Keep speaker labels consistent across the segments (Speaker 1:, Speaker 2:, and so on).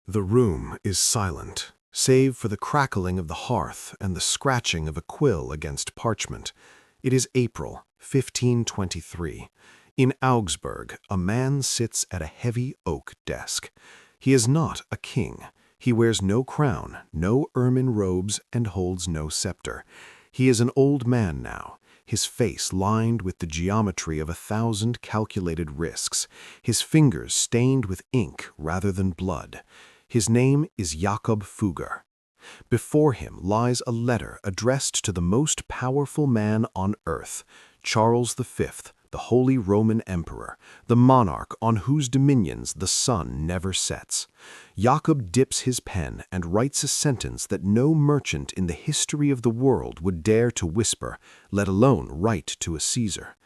Speaker 1: The room is silent, save for the crackling of the hearth and the scratching of a quill against parchment. It is April, 1523. In Augsburg, a man sits at a heavy oak desk. He is not a king. He wears no crown, no ermine robes, and holds no scepter. He is an old man now, his face lined with the geometry of 1,000 calculated risks, his fingers stained with ink rather than blood. His name is Jakob Fugger. Before him lies a letter addressed to the most powerful man on earth, Charles V, the Holy Roman Emperor, the monarch on whose dominions the sun never sets. Jakob dips his pen and writes a sentence that no merchant in the history of the world would dare to whisper, let alone write to a Caesar.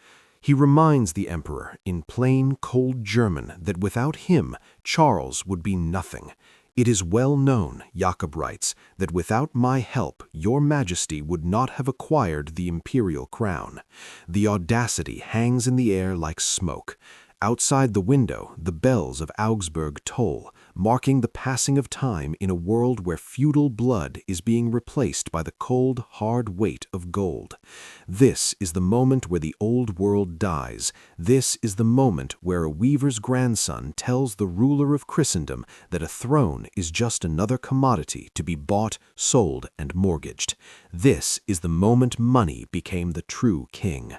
Speaker 1: He reminds the emperor in plain, cold German that without him, Charles would be nothing. It is well known, Jakob writes, that without my help, your Majesty would not have acquired the Imperial Crown. The audacity hangs in the air like smoke. Outside the window, the bells of Augsburg toll, marking the passing of time in a world where feudal blood is being replaced by the cold, hard weight of gold. This is the moment where the old world dies. This is the moment where a weaver's grandson tells the ruler of Christendom that a throne is just another commodity to be bought, sold, and mortgaged. This is the moment money became the true king.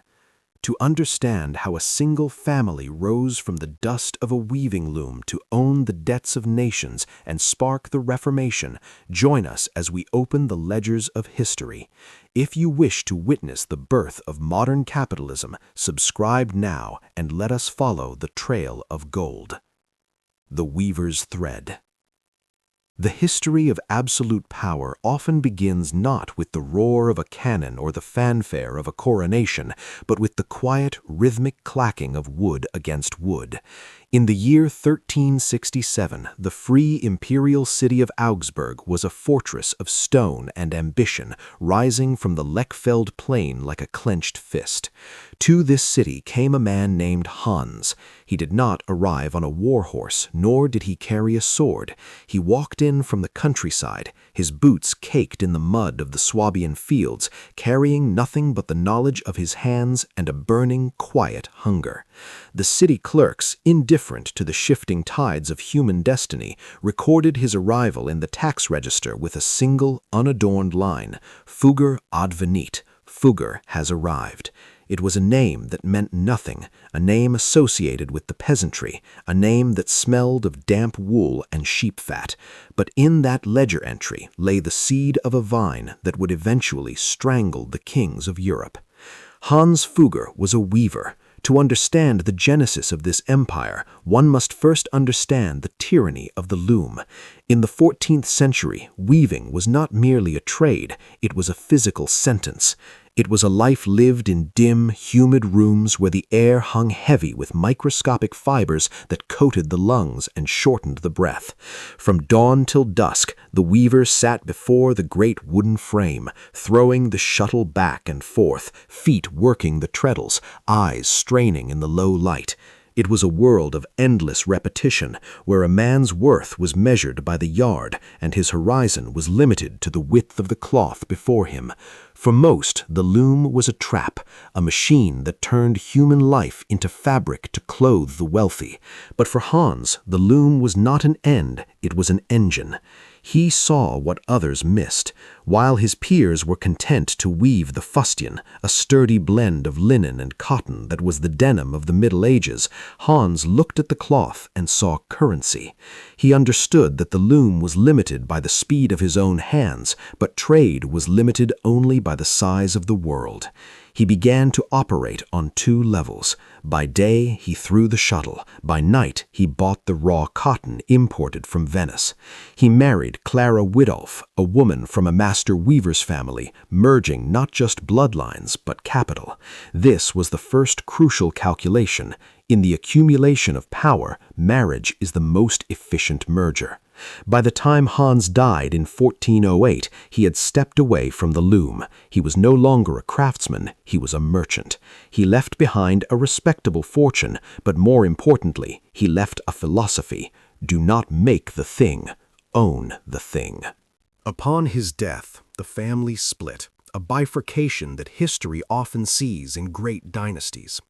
Speaker 1: To understand how a single family rose from the dust of a weaving loom to own the debts of nations and spark the Reformation, join us as we open the ledgers of history. If you wish to witness the birth of modern capitalism, subscribe now and let us follow the trail of gold. The Weaver's Thread. The history of absolute power often begins not with the roar of a cannon or the fanfare of a coronation, but with the quiet, rhythmic clacking of wood against wood. In the year 1367, the free imperial city of Augsburg was a fortress of stone and ambition, rising from the Lechfeld plain like a clenched fist. To this city came a man named Hans. He did not arrive on a war horse, nor did he carry a sword. He walked in from the countryside, his boots caked in the mud of the Swabian fields, carrying nothing but the knowledge of his hands and a burning, quiet hunger. The city clerks, indifferent to the shifting tides of human destiny, recorded his arrival in the tax register with a single, unadorned line, Fugger advenit, Fugger has arrived. It was a name that meant nothing, a name associated with the peasantry, a name that smelled of damp wool and sheep fat. But in that ledger entry lay the seed of a vine that would eventually strangle the kings of Europe. Hans Fugger was a weaver. To understand the genesis of this empire, one must first understand the tyranny of the loom. In the 14th century, weaving was not merely a trade, it was a physical sentence. It was a life lived in dim, humid rooms where the air hung heavy with microscopic fibers that coated the lungs and shortened the breath. From dawn till dusk, the weaver sat before the great wooden frame, throwing the shuttle back and forth, feet working the treadles, eyes straining in the low light. It was a world of endless repetition, where a man's worth was measured by the yard and his horizon was limited to the width of the cloth before him. For most, the loom was a trap, a machine that turned human life into fabric to clothe the wealthy. But for Hans, the loom was not an end, it was an engine. He saw what others missed. While his peers were content to weave the fustian, a sturdy blend of linen and cotton that was the denim of the Middle Ages, Hans looked at the cloth and saw currency. He understood that the loom was limited by the speed of his own hands, but trade was limited only by the size of the world. He began to operate on two levels. By day, he threw the shuttle. By night, he bought the raw cotton imported from Venice. He married Clara Widolf, a woman from a master weaver's family, merging not just bloodlines, but capital. This was the first crucial calculation. In the accumulation of power, marriage is the most efficient merger. By the time Hans died in 1408, he had stepped away from the loom. He was no longer a craftsman, he was a merchant. He left behind a respectable fortune, but more importantly, he left a philosophy. Do not make the thing, own the thing. Upon his death, the family split, a bifurcation that history often sees in great dynasties.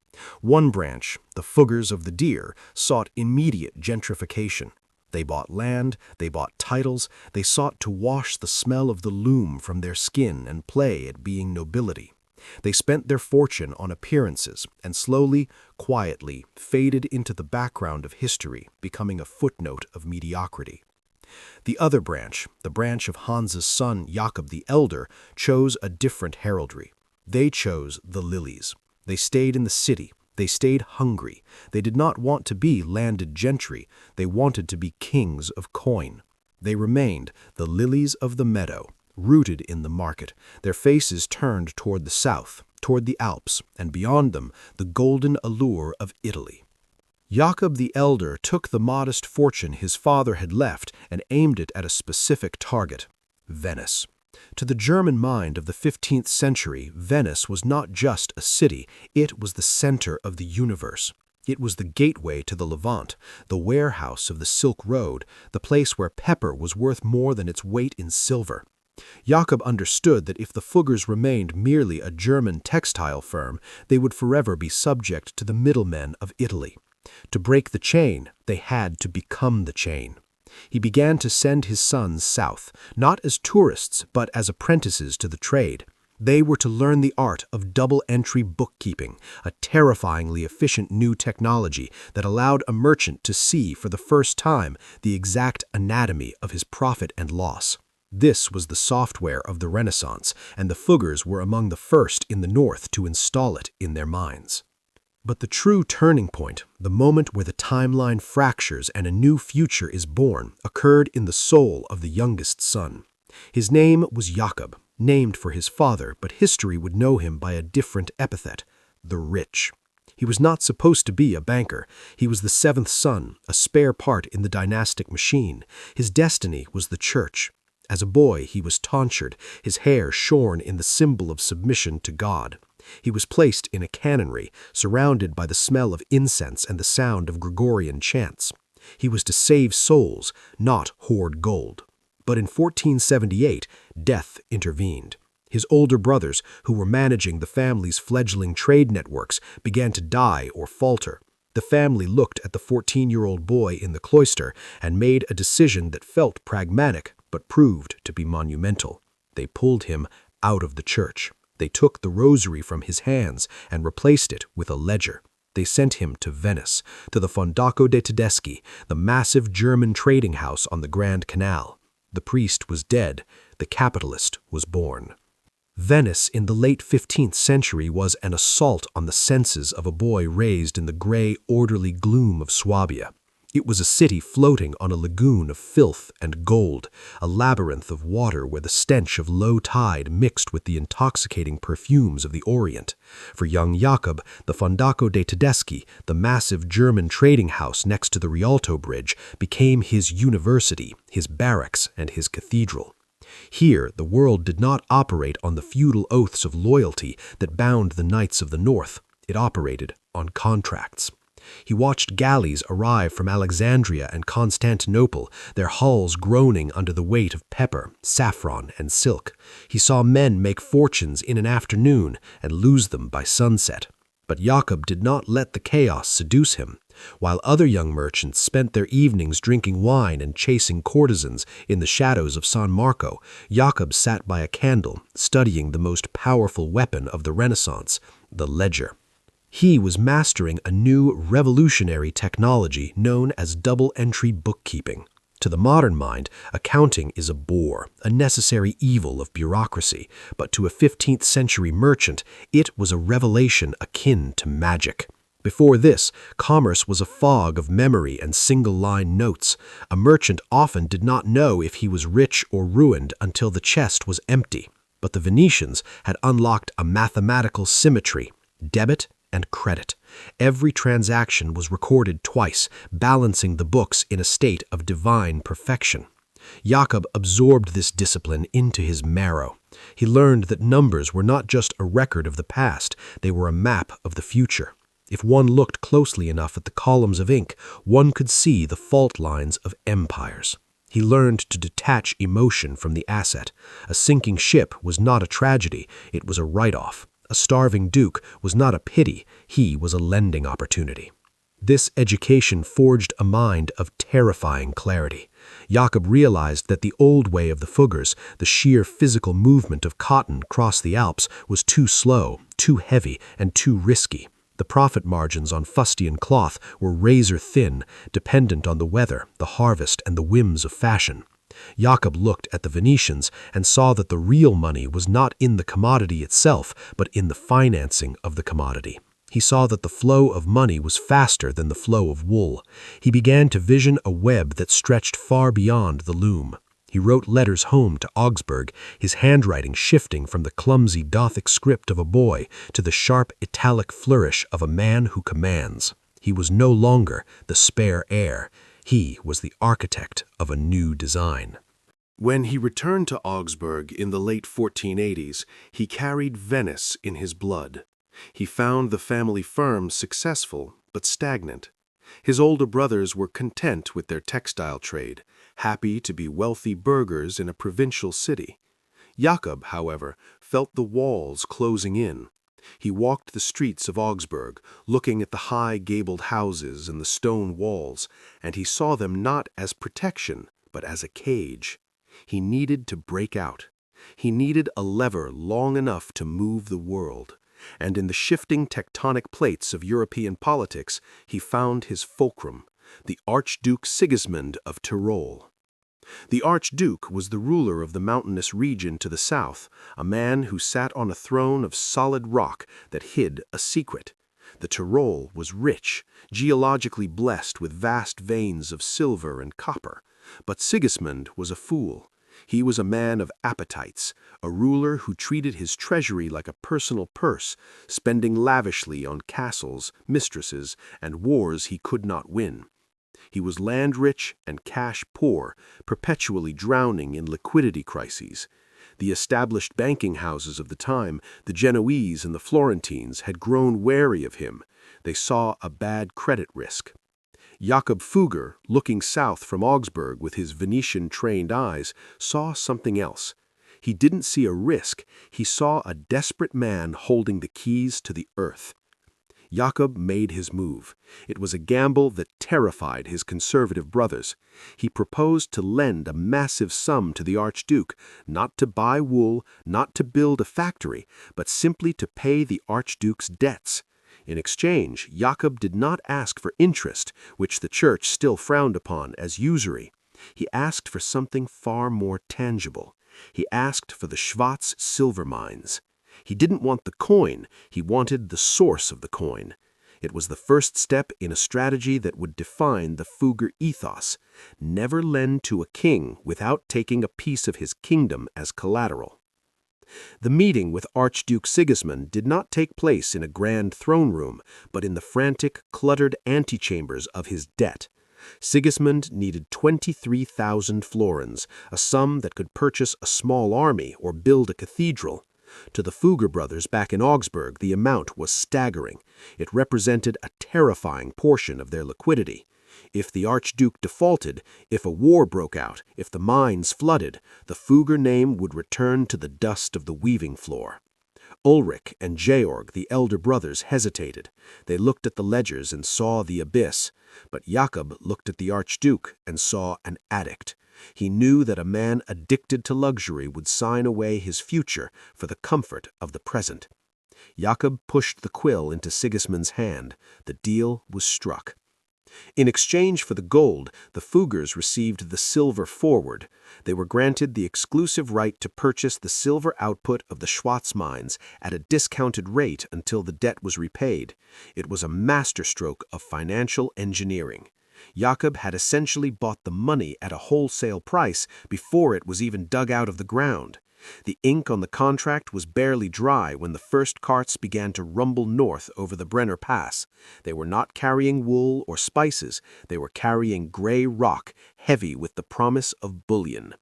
Speaker 1: One branch, the Fuggers of the Deer, sought immediate gentrification. They bought land, they bought titles, they sought to wash the smell of the loom from their skin and play at being nobility. They spent their fortune on appearances and slowly, quietly faded into the background of history, becoming a footnote of mediocrity. The other branch, the branch of Hans's son Jakob the Elder, chose a different heraldry. They chose the lilies. They stayed in the city. They stayed hungry. They did not want to be landed gentry. They wanted to be kings of coin. They remained the lilies of the meadow, rooted in the market, their faces turned toward the south, toward the Alps, and beyond them the golden allure of Italy. Jakob the Elder took the modest fortune his father had left and aimed it at a specific target: Venice. To the German mind of the 15th century, Venice was not just a city, it was the center of the universe. It was the gateway to the Levant, the warehouse of the Silk Road, the place where pepper was worth more than its weight in silver. Jakob understood that if the Fuggers remained merely a German textile firm, they would forever be subject to the middlemen of Italy. To break the chain, they had to become the chain. He began to send his sons south, not as tourists, but as apprentices to the trade. They were to learn the art of double-entry bookkeeping, a terrifyingly efficient new technology that allowed a merchant to see for the first time the exact anatomy of his profit and loss. This was the software of the Renaissance, and the Fuggers were among the first in the North to install it in their minds. But the true turning point, the moment where the timeline fractures and a new future is born, occurred in the soul of the youngest son. His name was Jakob, named for his father, but history would know him by a different epithet: the Rich. He was not supposed to be a banker. He was the seventh son, a spare part in the dynastic machine. His destiny was the church. As a boy, he was tonsured, his hair shorn in the symbol of submission to God. He was placed in a canonry, surrounded by the smell of incense and the sound of Gregorian chants. He was to save souls, not hoard gold. But in 1478, death intervened. His older brothers, who were managing the family's fledgling trade networks, began to die or falter. The family looked at the 14-year-old boy in the cloister and made a decision that felt pragmatic but proved to be monumental. They pulled him out of the church. They took the rosary from his hands and replaced it with a ledger. They sent him to Venice, to the Fondaco dei Tedeschi, the massive German trading house on the Grand Canal. The priest was dead. The capitalist was born. Venice in the late 15th century was an assault on the senses of a boy raised in the gray, orderly gloom of Swabia. It was a city floating on a lagoon of filth and gold, a labyrinth of water where the stench of low tide mixed with the intoxicating perfumes of the Orient. For young Jakob, the Fondaco dei Tedeschi, the massive German trading house next to the Rialto Bridge, became his university, his barracks, and his cathedral. Here, the world did not operate on the feudal oaths of loyalty that bound the knights of the North. It operated on contracts. He watched galleys arrive from Alexandria and Constantinople, their hulls groaning under the weight of pepper, saffron, and silk. He saw men make fortunes in an afternoon and lose them by sunset. But Jakob did not let the chaos seduce him. While other young merchants spent their evenings drinking wine and chasing courtesans in the shadows of San Marco, Jakob sat by a candle, studying the most powerful weapon of the Renaissance, the ledger. He was mastering a new revolutionary technology known as double-entry bookkeeping. To the modern mind, accounting is a bore, a necessary evil of bureaucracy, but to a 15th century merchant, it was a revelation akin to magic. Before this, commerce was a fog of memory and single-line notes. A merchant often did not know if he was rich or ruined until the chest was empty. But the Venetians had unlocked a mathematical symmetry: debit and credit. Every transaction was recorded twice, balancing the books in a state of divine perfection. Jakob absorbed this discipline into his marrow. He learned that numbers were not just a record of the past, they were a map of the future. If one looked closely enough at the columns of ink, one could see the fault lines of empires.
Speaker 2: He learned to detach emotion from the asset. A sinking ship was not a tragedy, it was a write-off. A starving duke was not a pity, he was a lending opportunity. This education forged a mind of terrifying clarity. Jakob realized that the old way of the Fuggers, the sheer physical movement of cotton across the Alps, was too slow, too heavy, and too risky. The profit margins on fustian cloth were razor-thin, dependent on the weather, the harvest, and the whims of fashion. Jakob looked at the Venetians and saw that the real money was not in the commodity itself, but in the financing of the commodity. He saw that the flow of money was faster than the flow of wool. He began to vision a web that stretched far beyond the loom. He wrote letters home to Augsburg, his handwriting shifting from the clumsy Gothic script of a boy to the sharp italic flourish of a man who commands. He was no longer the spare heir. He was the architect of a new design.
Speaker 1: When he returned to Augsburg in the late 1480s, he carried Venice in his blood. He found the family firm successful but stagnant. His older brothers were content with their textile trade, happy to be wealthy burghers in a provincial city. Jakob, however, felt the walls closing in. He walked the streets of Augsburg, looking at the high gabled houses and the stone walls, and he saw them not as protection, but as a cage. He needed to break out. He needed a lever long enough to move the world. And in the shifting tectonic plates of European politics, he found his fulcrum, the Archduke Sigismund of Tyrol. The Archduke was the ruler of the mountainous region to the south, a man who sat on a throne of solid rock that hid a secret. The Tyrol was rich, geologically blessed with vast veins of silver and copper, but Sigismund was a fool. He was a man of appetites, a ruler who treated his treasury like a personal purse, spending lavishly on castles, mistresses, and wars he could not win. He was land-rich and cash-poor, perpetually drowning in liquidity crises. The established banking houses of the time, the Genoese and the Florentines, had grown wary of him. They saw a bad credit risk. Jakob Fugger, looking south from Augsburg with his Venetian-trained eyes, saw something else. He didn't see a risk, he saw a desperate man holding the keys to the earth. Jakob made his move. It was a gamble that terrified his conservative brothers. He proposed to lend a massive sum to the Archduke, not to buy wool, not to build a factory, but simply to pay the Archduke's debts. In exchange, Jakob did not ask for interest, which the Church still frowned upon as usury. He asked for something far more tangible. He asked for the Schwarz silver mines. He didn't want the coin, he wanted the source of the coin. It was the first step in a strategy that would define the Fugger ethos: never lend to a king without taking a piece of his kingdom as collateral. The meeting with Archduke Sigismund did not take place in a grand throne room, but in the frantic, cluttered antechambers of his debt. Sigismund needed 23,000 florins, a sum that could purchase a small army or build a cathedral. To the Fugger brothers back in Augsburg, the amount was staggering. It represented a terrifying portion of their liquidity. If the Archduke defaulted, if a war broke out, if the mines flooded, the Fugger name would return to the dust of the weaving floor. Ulrich and Georg, the elder brothers, hesitated. They looked at the ledgers and saw the abyss. But Jakob looked at the Archduke and saw an addict. He knew that a man addicted to luxury would sign away his future for the comfort of the present. Jakob pushed the quill into Sigismund's hand. The deal was struck. In exchange for the gold, the Fuggers received the silver forward. They were granted the exclusive right to purchase the silver output of the Schwarz mines at a discounted rate until the debt was repaid. It was a masterstroke of financial engineering. Jakob had essentially bought the money at a wholesale price before it was even dug out of the ground. The ink on the contract was barely dry when the first carts began to rumble north over the Brenner Pass. They were not carrying wool or spices, they were carrying gray rock, heavy with the promise of bullion.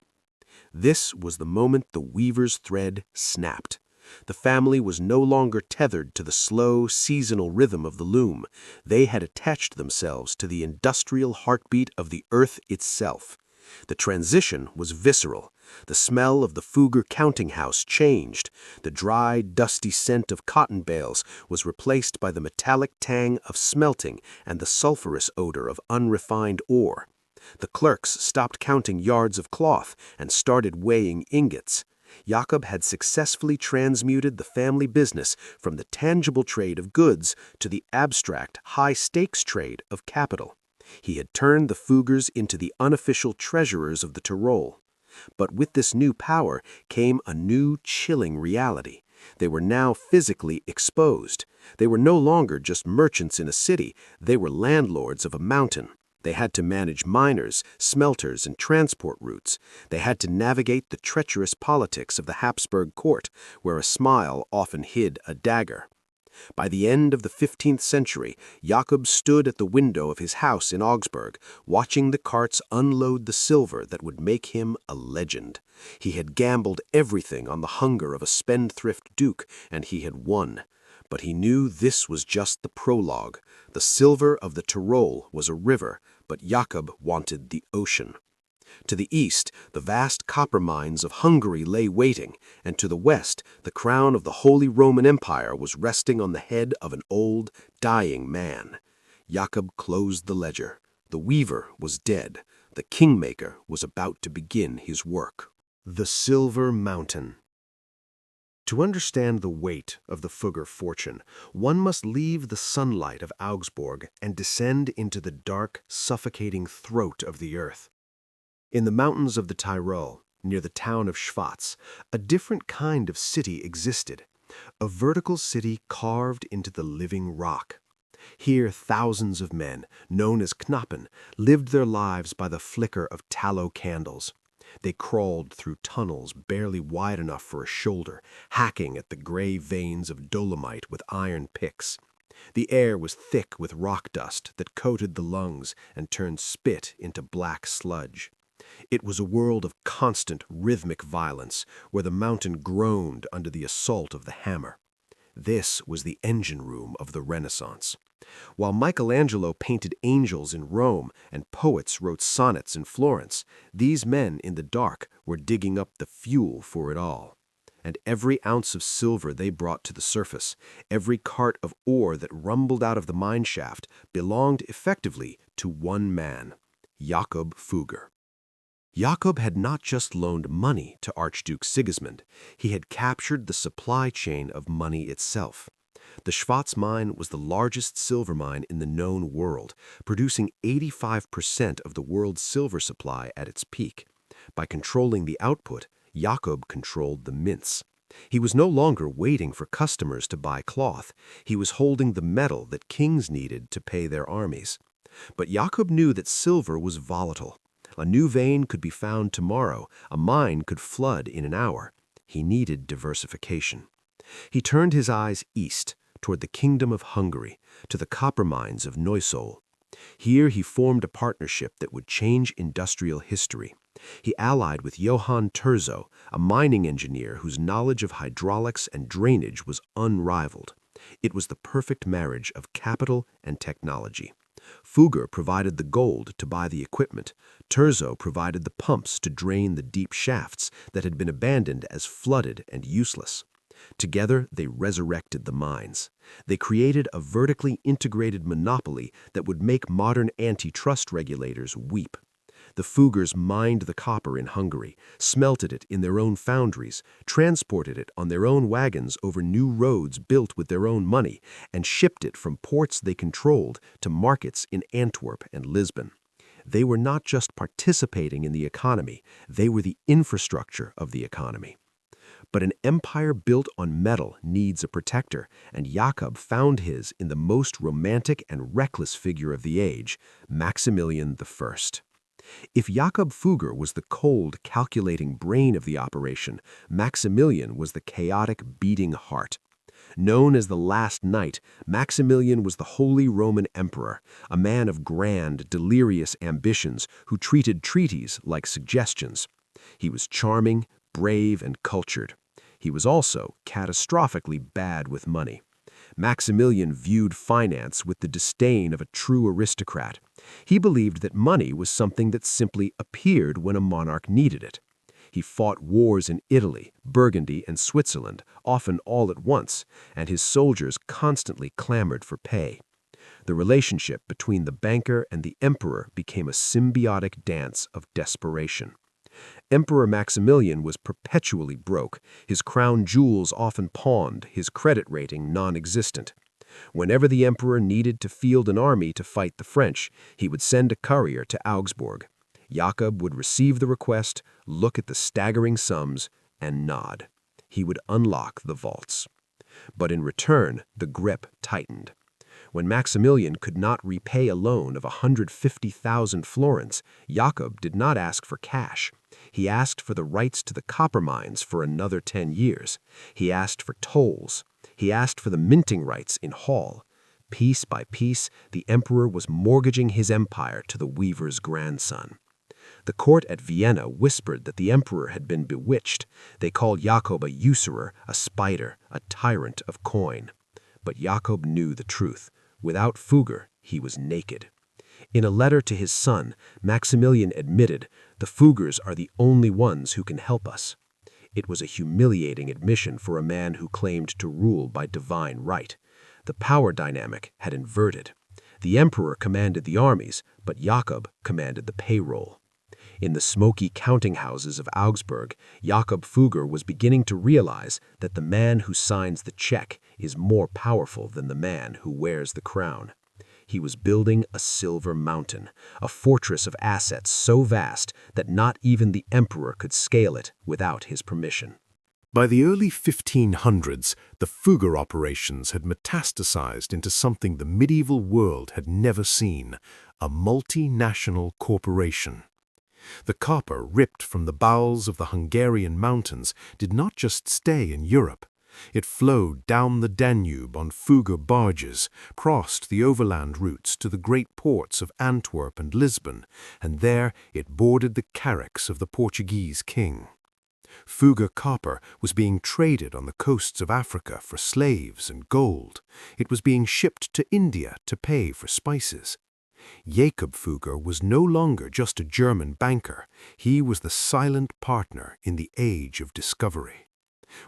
Speaker 1: This was the moment the weaver's thread snapped. The family was no longer tethered to the slow, seasonal rhythm of the loom. They had attached themselves to the industrial heartbeat of the earth itself.
Speaker 2: The transition was visceral. The smell of the Fugger counting house changed. The dry, dusty scent of cotton bales was replaced by the metallic tang of smelting and the sulphurous odor of unrefined ore. The clerks stopped counting yards of cloth and started weighing ingots. Jakob had successfully transmuted the family business from the tangible trade of goods to the abstract, high-stakes trade of capital. He had turned the Fuggers into the unofficial treasurers of the Tyrol. But with this new power came a new, chilling reality. They were now physically exposed. They were no longer just merchants in a city, they were landlords of a mountain. They had to manage miners, smelters, and transport routes. They had to navigate the treacherous politics of the Habsburg court, where a smile often hid a dagger. By the end of the 15th century, Jakob stood at the window of his house in Augsburg, watching the carts unload the silver that would make him a legend. He had gambled everything on the hunger of a spendthrift duke, and he had won. But he knew this was just the prologue. The silver of the Tyrol was a river, but Jakob wanted the ocean. To the east, the vast copper mines of Hungary lay waiting, and to the west, the crown of the Holy Roman Empire was resting on the head of an old, dying man. Jakob closed the ledger. The weaver was dead. The kingmaker was about to begin his work.
Speaker 1: The Silver Mountain. To understand the weight of the Fugger fortune, one must leave the sunlight of Augsburg and descend into the dark, suffocating throat of the earth. In the mountains of the Tyrol, near the town of Schwatz, a different kind of city existed, a vertical city carved into the living rock. Here thousands of men, known as Knappen, lived their lives by the flicker of tallow candles. They crawled through tunnels barely wide enough for a shoulder, hacking at the gray veins of dolomite with iron picks. The air was thick with rock dust that coated the lungs and turned spit into black sludge. It was a world of constant, rhythmic violence, where the mountain groaned under the assault of the hammer. This was the engine room of the Renaissance. While Michelangelo painted angels in Rome and poets wrote sonnets in Florence, these men in the dark were digging up the fuel for it all. And every ounce of silver they brought to the surface, every cart of ore that rumbled out of the mine shaft, belonged effectively to one man, Jakob Fugger. Jakob had not just loaned money to Archduke Sigismund, he had captured the supply chain of money itself. The Schwatz mine was the largest silver mine in the known world, producing 85% of the world's silver supply at its peak. By controlling the output, Jakob controlled the mints. He was no longer waiting for customers to buy cloth. He was holding the metal that kings needed to pay their armies. But Jakob knew that silver was volatile. A new vein could be found tomorrow. A mine could flood in an hour. He needed diversification. He turned his eyes east, toward the Kingdom of Hungary, to the copper mines of Neusol. Here he formed a partnership that would change industrial history. He allied with Johann Terzo, a mining engineer whose knowledge of hydraulics and drainage was unrivaled. It was the perfect marriage of capital and technology. Fugger provided the gold to buy the equipment. Terzo provided the pumps to drain the deep shafts that had been abandoned as flooded and useless. Together, they resurrected the mines. They created a vertically integrated monopoly that would make modern antitrust regulators weep. The Fuggers mined the copper in Hungary, smelted it in their own foundries, transported it on their own wagons over new roads built with their own money, and shipped it from ports they controlled to markets in Antwerp and Lisbon. They were not just participating in the economy, they were the infrastructure of the economy. But an empire built on metal needs a protector, and Jakob found his in the most romantic and reckless figure of the age, Maximilian I. If Jakob Fugger was the cold, calculating brain of the operation, Maximilian was the chaotic, beating heart. Known as the Last Knight, Maximilian was the Holy Roman Emperor, a man of grand, delirious ambitions who treated treaties like suggestions. He was charming, brave, and cultured. He was also catastrophically bad with money.
Speaker 2: Maximilian viewed finance with the disdain of a true aristocrat. He believed that money was something that simply appeared when a monarch needed it. He fought wars in Italy, Burgundy, and Switzerland, often all at once, and his soldiers constantly clamored for pay. The relationship between the banker and the emperor became a symbiotic dance of desperation. Emperor Maximilian was perpetually broke, his crown jewels often pawned, his credit rating non-existent. Whenever the emperor needed to field an army to fight the French, he would send a courier to Augsburg. Jakob would receive the request, look at the staggering sums, and nod. He would unlock the vaults. But in return, the grip tightened. When Maximilian could not repay a loan of 150,000 florins, Jakob did not ask for cash. He asked for the rights to the copper mines for another 10 years. He asked for tolls. He asked for the minting rights in Hall. Piece by piece, the emperor was mortgaging his empire to the weaver's grandson. The court at Vienna whispered that the emperor had been bewitched. They called Jakob a usurer, a spider, a tyrant of coin. But Jakob knew the truth. Without Fugger, he was naked. In a letter to his son, Maximilian admitted, "The Fuggers are the only ones who can help us." It was a humiliating admission for a man who claimed to rule by divine right. The power dynamic had inverted. The emperor commanded the armies, but Jakob commanded the payroll. In the smoky counting houses of Augsburg, Jakob Fugger was beginning to realize that the man who signs the check is more powerful than the man who wears the crown. He was building a silver mountain, a fortress of assets so vast that not even the emperor could scale it without his permission.
Speaker 1: By the early 1500s, the Fugger operations had metastasized into something the medieval world had never seen, a multinational corporation. The copper ripped from the bowels of the Hungarian mountains did not just stay in Europe. It flowed down the Danube on Fugger barges, crossed the overland routes to the great ports of Antwerp and Lisbon, and there it boarded the carracks of the Portuguese king. Fugger copper was being traded on the coasts of Africa for slaves and gold. It was being shipped to India to pay for spices. Jakob Fugger was no longer just a German banker. He was the silent partner in the age of discovery.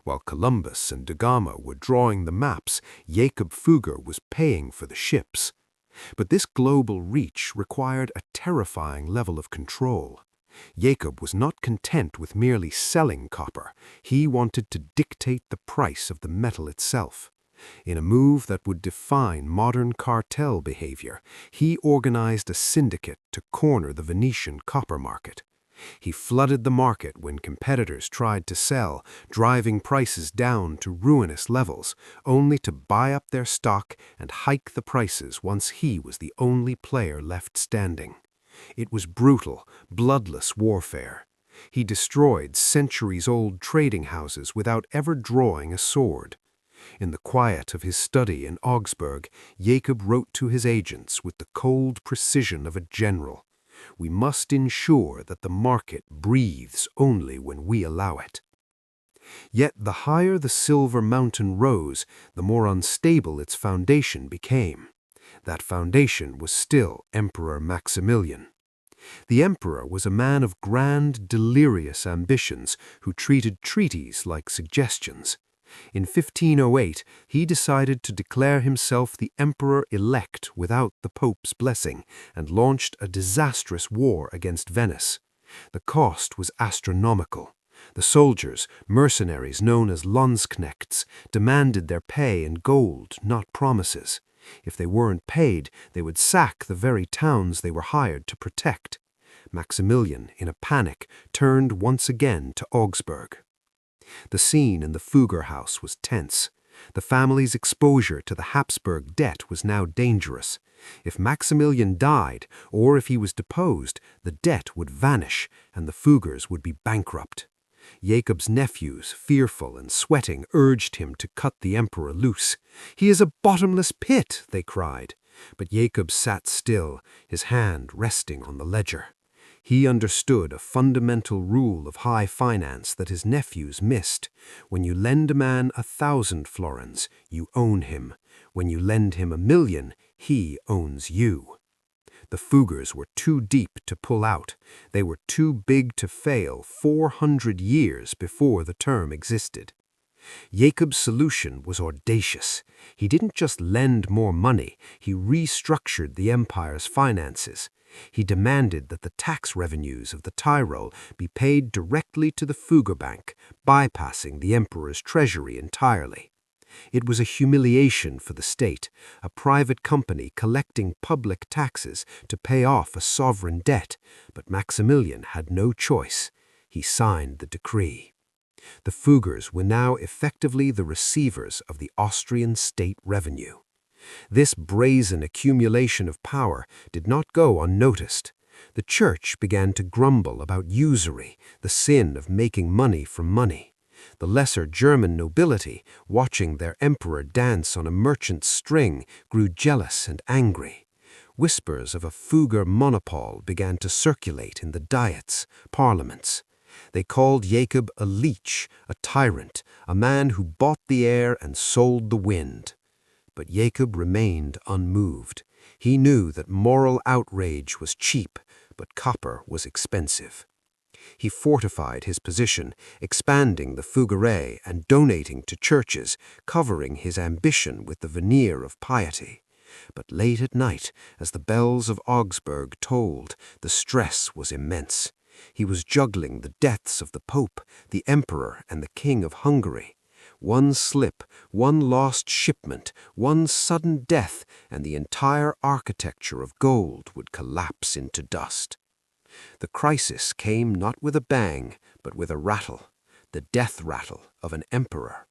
Speaker 1: While Columbus and da Gama were drawing the maps, Jakob Fugger was paying for the ships. But this global reach required a terrifying level of control. Jakob was not content with merely selling copper. He wanted to dictate the price of the metal itself. In a move that would define modern cartel behavior, he organized a syndicate to corner the Venetian copper market. He flooded the market when competitors tried to sell, driving prices down to ruinous levels, only to buy up their stock and hike the prices once he was the only player left standing. It was brutal, bloodless warfare. He destroyed centuries-old trading houses without ever drawing a sword. In the quiet of his study in Augsburg, Jakob wrote to his agents with the cold precision of a general. "We must ensure that the market breathes only when we allow it." Yet the higher the silver mountain rose, the more unstable its foundation became. That foundation was still Emperor Maximilian. The emperor was a man of grand, delirious ambitions who treated treaties like suggestions. In 1508, he decided to declare himself the emperor-elect without the Pope's blessing and launched a disastrous war against Venice. The cost was astronomical. The soldiers, mercenaries known as Landsknechts, demanded their pay in gold, not promises. If they weren't paid, they would sack the very towns they were hired to protect. Maximilian, in a panic, turned once again to Augsburg. The scene in the Fugger house was tense. The family's exposure to the Habsburg debt was now dangerous. If Maximilian died, or if he was deposed, the debt would vanish and the Fuggers would be bankrupt. Jakob's nephews, fearful and sweating, urged him to cut the emperor loose. "He is a bottomless pit," they cried. But Jakob sat still, his hand resting on the ledger. He understood a fundamental rule of high finance that his nephews missed. When you lend a man 1,000 florins, you own him.
Speaker 2: When you lend him 1,000,000, he owns you. The Fuggers were too deep to pull out. They were too big to fail 400 years before the term existed. Jakob's solution was audacious. He didn't just lend more money, he restructured the empire's finances. He demanded that the tax revenues of the Tyrol be paid directly to the Fugger Bank, bypassing the emperor's treasury entirely. It was a humiliation for the state, a private company collecting public taxes to pay off a sovereign debt, but Maximilian had no choice. He signed the decree. The Fuggers were now effectively the receivers of the Austrian state revenue. This brazen accumulation of power did not go unnoticed. The church began to grumble about usury, the sin of making money from money. The lesser German nobility, watching their emperor dance on a merchant's string, grew jealous and angry. Whispers of a Fugger monopole began to circulate in the diets, parliaments. They called Jakob a leech, a tyrant, a man who bought the air and sold the wind. But Jakob remained unmoved. He knew that moral outrage was cheap, but copper was expensive. He fortified his position, expanding the Fuggerei and donating to churches, covering his ambition with the veneer of piety. But late at night, as the bells of Augsburg tolled, the stress was immense. He was juggling the deaths of the Pope, the Emperor, and the King of Hungary. One slip, one lost shipment, one sudden death, and the entire architecture of gold would collapse into dust. The crisis came not with a bang, but with a rattle, the death rattle of an emperor.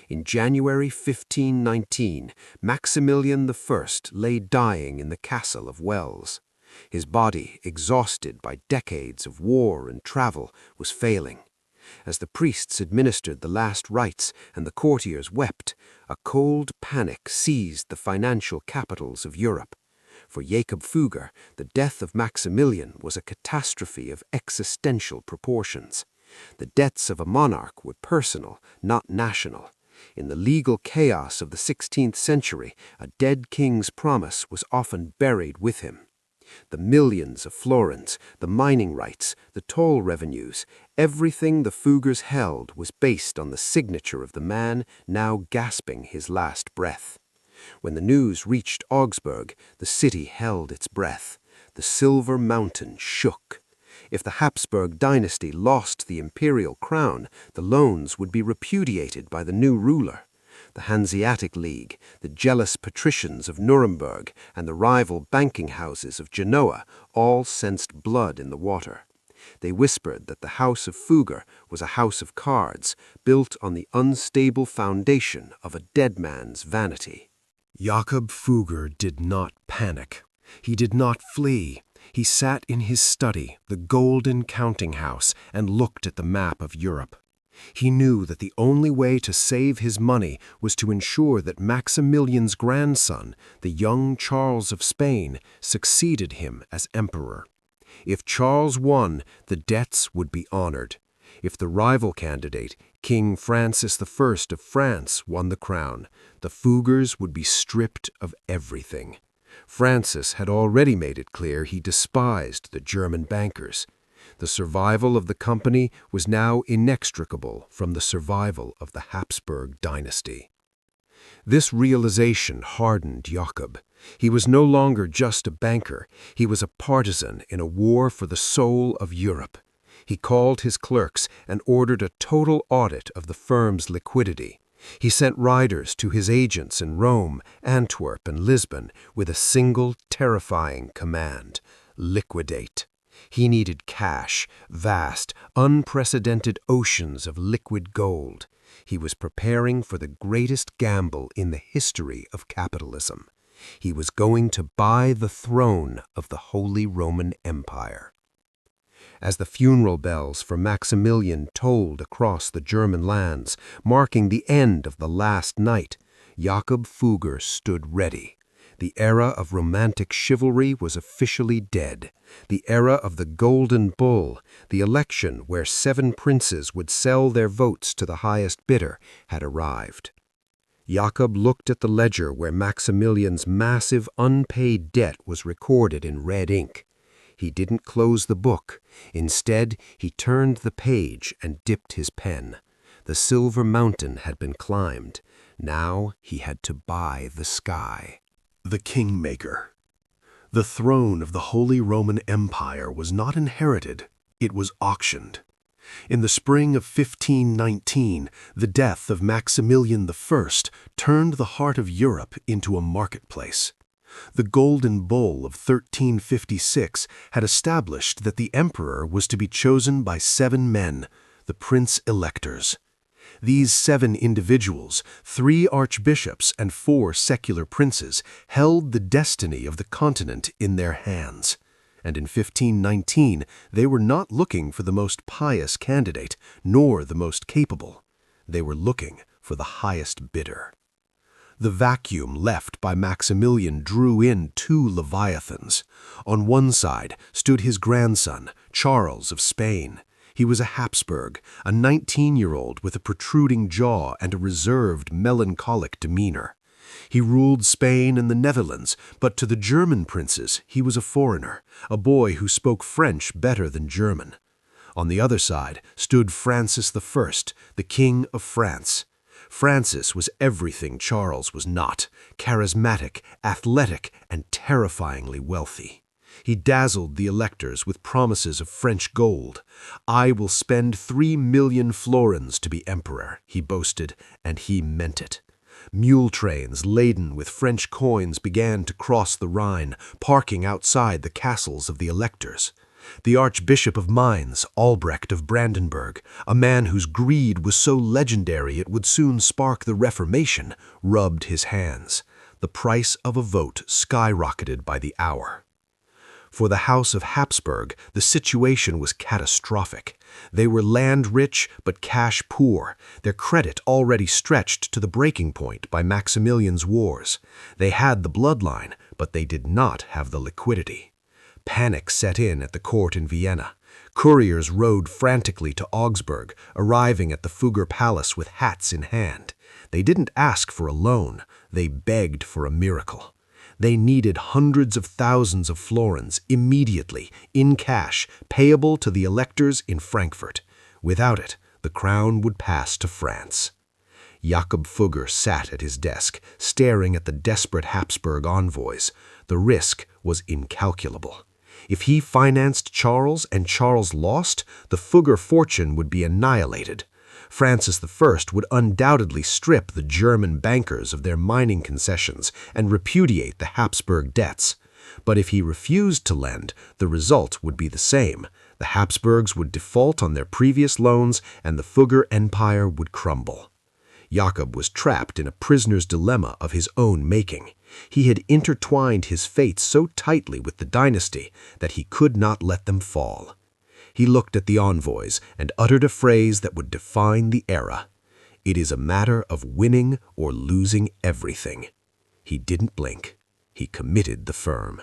Speaker 2: In January 1519, Maximilian I lay dying in the castle of Wels. His body, exhausted by decades of war and travel, was failing. As the priests administered the last rites and the courtiers wept, a cold panic seized the financial capitals of Europe. For Jakob Fugger, the death of Maximilian was a catastrophe of existential proportions. The debts of a monarch were personal, not national. In the legal chaos of the 16th century, a dead king's promise was often buried with him. The millions of florins, the mining rights, the toll revenues, everything the Fuggers held was based on the signature of the man now gasping his last breath. When the news reached Augsburg, the city held its breath. The Silver Mountain shook. If the Habsburg dynasty lost the Imperial Crown, the loans would be repudiated by the new ruler. The Hanseatic League, the jealous patricians of Nuremberg, and the rival banking houses of Genoa all sensed blood in the water. They whispered that the House of Fugger was a house of cards, built on the unstable foundation of a dead man's vanity.
Speaker 1: Jakob Fugger did not panic. He did not flee. He sat in his study, the golden counting house, and looked at the map of Europe. He knew that the only way to save his money was to ensure that Maximilian's grandson, the young Charles of Spain, succeeded him as emperor. If Charles won, the debts would be honored. If the rival candidate, King Francis I of France, won the crown, the Fuggers would be stripped of everything. Francis had already made it clear he despised the German bankers. The survival of the company was now inextricable from the survival of the Habsburg dynasty. This realization hardened Jakob. He was no longer just a banker. He was a partisan in a war for the soul of Europe. He called his clerks and ordered a total audit of the firm's liquidity. He sent riders to his agents in Rome, Antwerp, and Lisbon with a single terrifying command: liquidate. He needed cash, vast, unprecedented oceans of liquid gold. He was preparing for the greatest gamble in the history of capitalism. He was going to buy the throne of the Holy Roman Empire. As the funeral bells for Maximilian tolled across the German lands, marking the end of the last night, Jakob Fugger stood ready. The era of romantic chivalry was officially dead. The era of the Golden Bull, the election where 7 princes would sell their votes to the highest bidder, had arrived.
Speaker 2: Jakob looked at the ledger where Maximilian's massive unpaid debt was recorded in red ink. He didn't close the book. Instead, he turned the page and dipped his pen. The silver mountain had been climbed. Now he had to buy the sky.
Speaker 1: The Kingmaker. The throne of the Holy Roman Empire was not inherited, it was auctioned. In the spring of 1519, the death of Maximilian I turned the heart of Europe into a marketplace. The Golden Bull of 1356 had established that the emperor was to be chosen by 7 men, the prince-electors. These 7 individuals, 3 archbishops and 4 secular princes, held the destiny of the continent in their hands. And in 1519, they were not looking for the most pious candidate, nor the most capable. They were looking for the highest bidder. The vacuum left by Maximilian drew in 2 leviathans. On one side stood his grandson, Charles of Spain. He was a Habsburg, a 19-year-old with a protruding jaw and a reserved, melancholic demeanor. He ruled Spain and the Netherlands, but to the German princes he was a foreigner, a boy who spoke French better than German. On the other side stood Francis I, the King of France. Francis was everything Charles was not: charismatic, athletic, and terrifyingly wealthy. He dazzled the electors with promises of French gold. "I will spend 3 million florins to be emperor," he boasted, and he meant it. Mule trains laden with French coins began to cross the Rhine, parking outside the castles of the electors. The Archbishop of Mainz, Albrecht of Brandenburg, a man whose greed was so legendary it would soon spark the Reformation, rubbed his hands. The price of a vote skyrocketed by the hour. For the House of Habsburg, the situation was catastrophic. They were land-rich but cash-poor, their credit already stretched to the breaking point by Maximilian's wars. They had the bloodline, but they did not have the liquidity. Panic set in at the court in Vienna. Couriers rode frantically to Augsburg, arriving at the Fugger Palace with hats in hand. They didn't ask for a loan, they begged for a miracle. They needed hundreds of thousands of florins immediately, in cash, payable to the electors in Frankfurt. Without it, the crown would pass to France. Jakob Fugger sat at his desk, staring at the desperate Habsburg envoys. The risk was incalculable. If he financed Charles and Charles lost, the Fugger fortune would be annihilated. Francis I would undoubtedly strip the German bankers of their mining concessions and repudiate the Habsburg debts. But if he refused to lend, the result would be the same. The Habsburgs would default on their previous loans and the Fugger Empire would crumble. Jakob was trapped in a prisoner's dilemma of his own making. He had intertwined his fate so tightly with the dynasty that he could not let them fall. He looked at the envoys and uttered a phrase that would define the era. "It is a matter of winning or losing everything." He didn't blink. He committed the firm.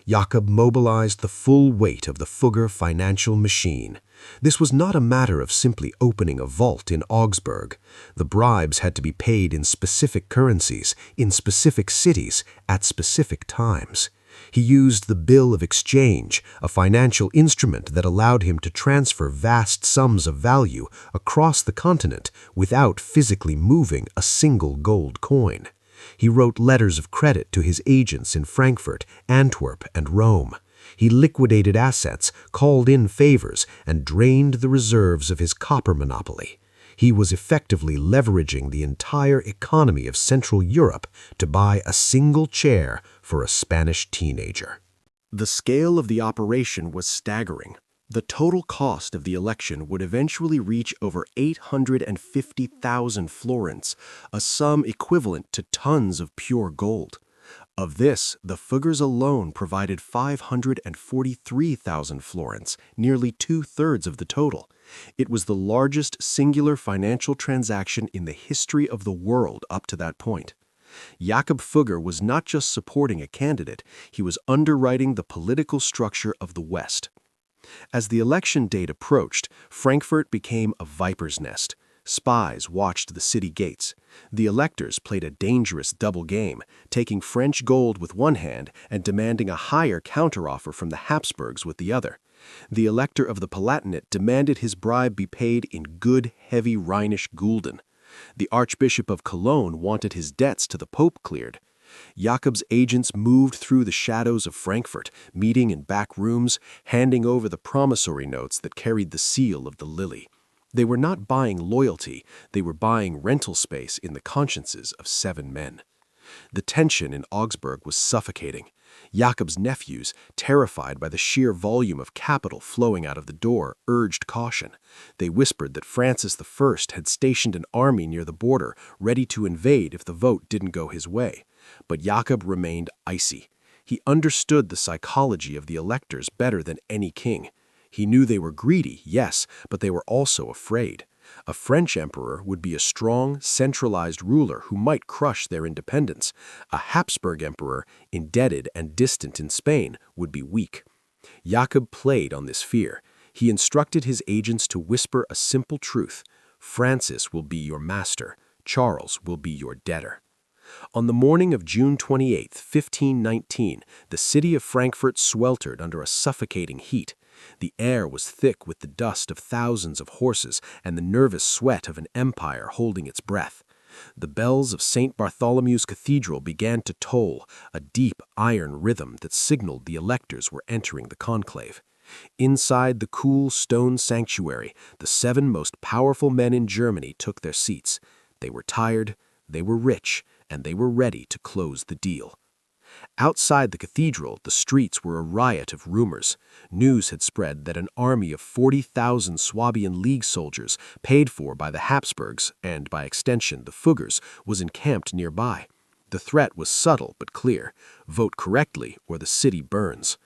Speaker 1: Jakob mobilized the full weight of the Fugger financial machine. This was not a matter of simply opening a vault in Augsburg. The bribes had to be paid in specific currencies, in specific cities, at specific times. He used the bill of exchange, a financial instrument that allowed him to transfer vast sums of value across the continent without physically moving a single gold coin. He wrote letters of credit to his agents in Frankfurt, Antwerp, and Rome. He liquidated assets, called in favors, and drained the reserves of his copper monopoly. He was effectively leveraging the entire economy of Central Europe to buy a single chair for a Spanish teenager. The scale of the operation was staggering. The total cost of the election would eventually reach over 850,000 florins, a sum equivalent to tons of pure gold. Of this, the Fuggers alone provided 543,000 florins, nearly 2/3 of the total. It was the largest singular financial transaction in the history of the world up to that point. Jakob Fugger was not just supporting a candidate, he was underwriting the political structure of the West. As the election date approached, Frankfurt became a viper's nest.
Speaker 2: Spies watched the city gates. The electors played a dangerous double game, taking French gold with one hand and demanding a higher counteroffer from the Habsburgs with the other. The elector of the Palatinate demanded his bribe be paid in good, heavy Rhenish gulden. The Archbishop of Cologne wanted his debts to the Pope cleared. Jakob's agents moved through the shadows of Frankfurt, meeting in back rooms, handing over the promissory notes that carried the seal of the lily. They were not buying loyalty, they were buying rental space in the consciences of 7 men. The tension in Augsburg was suffocating. Jakob's nephews, terrified by the sheer volume of capital flowing out of the door, urged caution. They whispered that Francis I had stationed an army near the border, ready to invade if the vote didn't go his way. But Jakob remained icy. He understood the psychology of the electors better than any king. He knew they were greedy, yes, but they were also afraid. A French emperor would be a strong, centralized ruler who might crush their independence. A Habsburg emperor, indebted and distant in Spain, would be weak. Jakob played on this fear. He instructed his agents to whisper a simple truth: Francis will be your master, Charles will be your debtor. On the morning of June 28, 1519, the city of Frankfurt sweltered under a suffocating heat. The air was thick with the dust of thousands of horses and the nervous sweat of an empire holding its breath. The bells of St. Bartholomew's Cathedral began to toll, a deep iron rhythm that signaled the electors were entering the conclave. Inside the cool stone sanctuary, the 7 most powerful men in Germany took their seats. They were tired, they were rich, and they were ready to close the deal. Outside the cathedral, the streets were a riot of rumors. News had spread that an army of 40,000 Swabian League soldiers, paid for by the Habsburgs and, by extension, the Fuggers, was encamped nearby. The threat was subtle but clear: vote correctly or the city burns.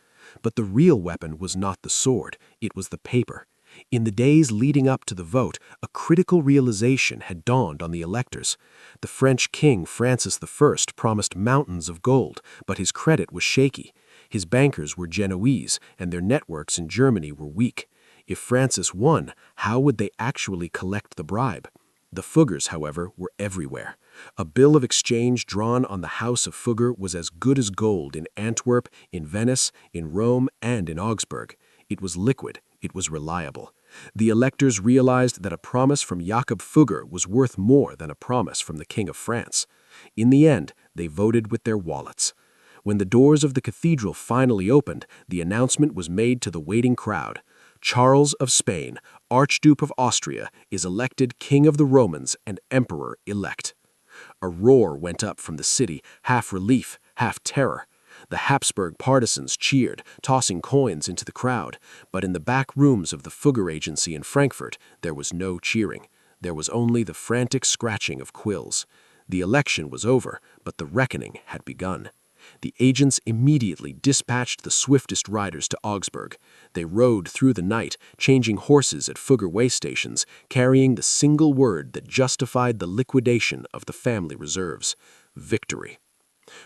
Speaker 2: But the real weapon was not the sword, it was the paper. In the days leading up to the vote, a critical realization had dawned on the electors. The French king Francis I promised mountains of gold, but his credit was shaky. His bankers were Genoese, and their networks in Germany were weak. If Francis won, how would they actually collect the bribe? The Fuggers, however, were everywhere. A bill of exchange drawn on the House of Fugger was as good as gold in Antwerp, in Venice, in Rome, and in Augsburg. It was liquid. It was reliable. The electors realized that a promise from Jakob Fugger was worth more than a promise from the King of France. In the end, they voted with their wallets. When the doors of the cathedral finally opened, the announcement was made to the waiting crowd: Charles of Spain, Archduke of Austria, is elected King of the Romans and Emperor-elect. A roar went up from the city, half relief, half terror. The Habsburg partisans cheered, tossing coins into the crowd, but in the back rooms of the Fugger agency in Frankfurt, there was no cheering. There was only the frantic scratching of quills. The election was over, but the reckoning had begun. The agents immediately dispatched the swiftest riders to Augsburg. They rode through the night, changing horses at Fugger way stations, carrying the single word that justified the liquidation of the family reserves: victory.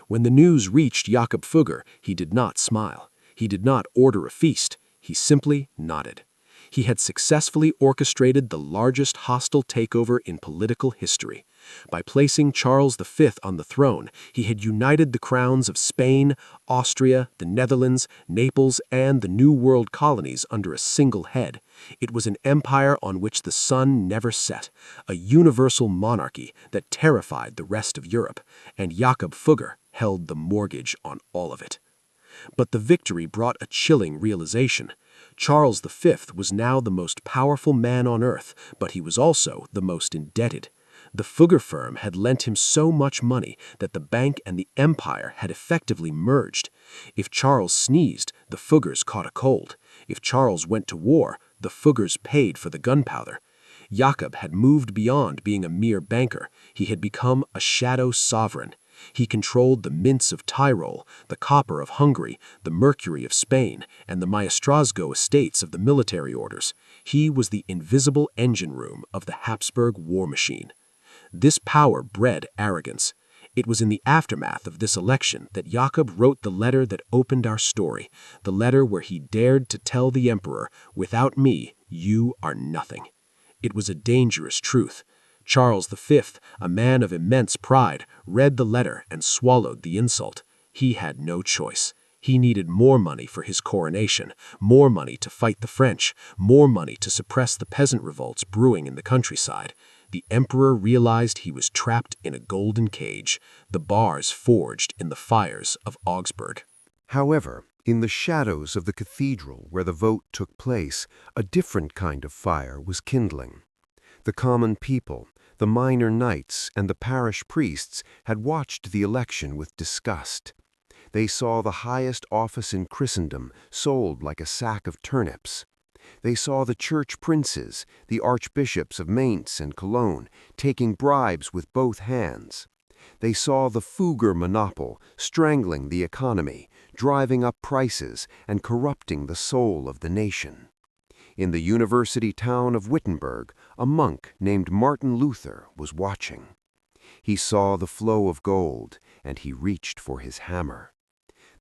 Speaker 2: When the news reached Jakob Fugger, he did not smile. He did not order a feast. He simply nodded. He had successfully orchestrated the largest hostile takeover in political history. By placing Charles V on the throne, he had united the crowns of Spain, Austria, the Netherlands, Naples, and the New World colonies under a single head. It was an empire on which the sun never set, a universal monarchy that terrified the rest of Europe, and Jakob Fugger held the mortgage on all of it. But the victory brought a chilling realization. Charles V was now the most powerful man on earth, but he was also the most indebted. The Fugger firm had lent him so much money that the bank and the empire had effectively merged. If Charles sneezed, the Fuggers caught a cold. If Charles went to war, the Fuggers paid for the gunpowder. Jakob had moved beyond being a mere banker. He had become a shadow sovereign. He controlled the mints of Tyrol, the copper of Hungary, the mercury of Spain, and the Maestrazgo estates of the military orders. He was the invisible engine room of the Habsburg war machine. This power bred arrogance. It was in the aftermath of this election that Jakob wrote the letter that opened our story, the letter where he dared to tell the emperor, "Without me, you are nothing." It was a dangerous truth. Charles V, a man of immense pride, read the letter and swallowed the insult. He had no choice. He needed more money for his coronation, more money to fight the French, more money to suppress the peasant revolts brewing in the countryside. The emperor realized he was trapped in a golden cage, the bars forged in the fires of Augsburg.
Speaker 3: However, in the shadows of the cathedral where the vote took place, a different kind of fire was kindling. The common people, the minor knights, and the parish priests had watched the election with disgust. They saw the highest office in Christendom sold like a sack of turnips. They saw the church princes, the archbishops of Mainz and Cologne, taking bribes with both hands. They saw the Fugger monopoly strangling the economy, driving up prices, and corrupting the soul of the nation. In the university town of Wittenberg, a monk named Martin Luther was watching. He saw the flow of gold, and he reached for his hammer.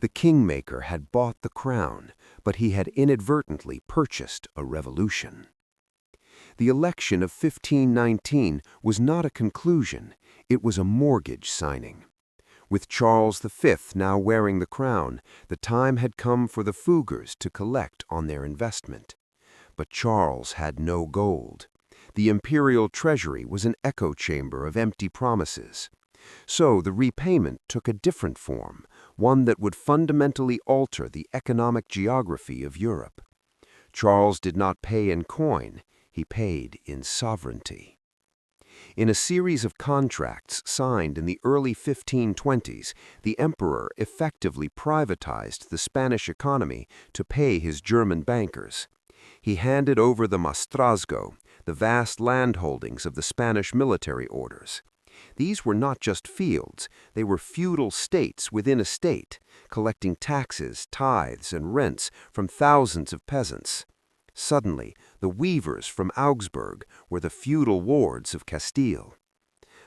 Speaker 3: The kingmaker had bought the crown, but he had inadvertently purchased a revolution. The election of 1519 was not a conclusion, it was a mortgage signing. With Charles V now wearing the crown, the time had come for the Fuggers to collect on their investment. But Charles had no gold. The imperial treasury was an echo chamber of empty promises. So the repayment took a different form, one that would fundamentally alter the economic geography of Europe. Charles did not pay in coin, he paid in sovereignty. In a series of contracts signed in the early 1520s, the emperor effectively privatized the Spanish economy to pay his German bankers. He handed over the Maestrazgo, the vast landholdings of the Spanish military orders. These were not just fields, they were feudal states within a state, collecting taxes, tithes, and rents from thousands of peasants. Suddenly, the weavers from Augsburg were the feudal lords of Castile.